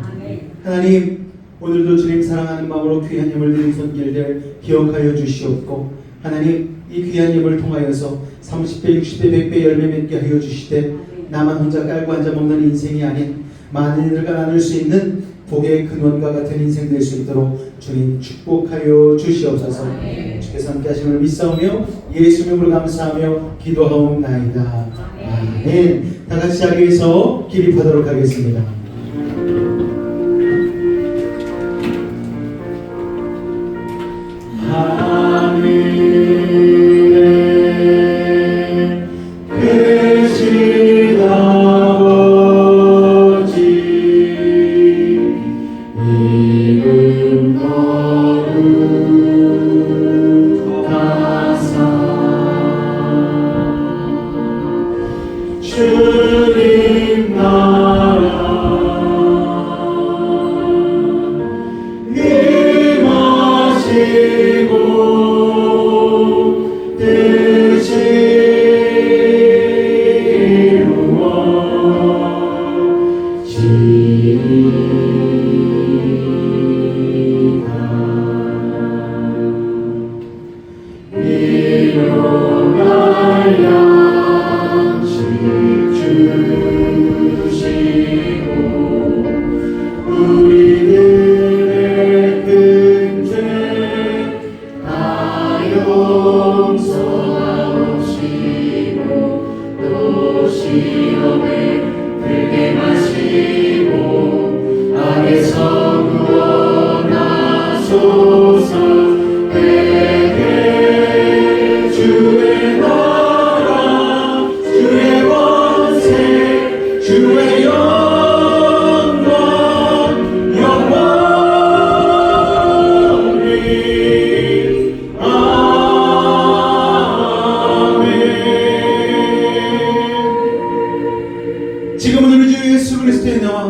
하나님, 오늘도 주님 사랑하는 마음으로 귀한 예물 드린 손길들 기억하여 주시옵고, 하나님, 이 귀한 예물을 통하여서 30배, 60배, 100배 열매 맺게 하여 주시되, 나만 혼자 깔고 앉아 먹는 인생이 아닌 많은 이들과 나눌 수 있는 복의 근원과 같은 인생 될 수 있도록 주님 축복하여 주시옵소서. 주께서 함께 하심을 믿사오며 예수 이름으로 감사하며 기도하옵나이다. 아멘. 다 같이 자리에서 기립하도록 하겠습니다. 주님 나라 임하시고 뜻이 우리들의 큰 죄 다 용서하옵시고 또 시험에 들게 마시고 악에서 구원하소서. 내게 주의 나라 주의 권세 주의 지금은 우리 주 예수 그리스도의 나와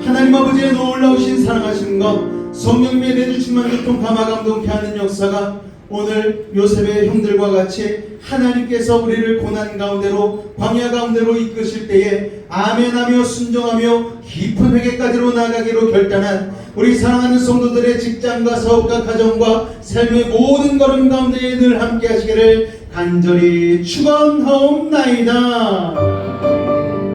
하나님 아버지의 놀라우신 사랑하심과 성령님의 내주심만 교통 감화 감동케 하는 역사가 오늘 요셉의 형들과 같이 하나님께서 우리를 고난 가운데로 광야 가운데로 이끄실 때에 아멘하며 순종하며 깊은 회개까지로 나가기로 결단한 우리 사랑하는 성도들의 직장과 사업과 가정과 삶의 모든 걸음 가운데 늘 함께 하시기를 간절히 축원하옵나이다.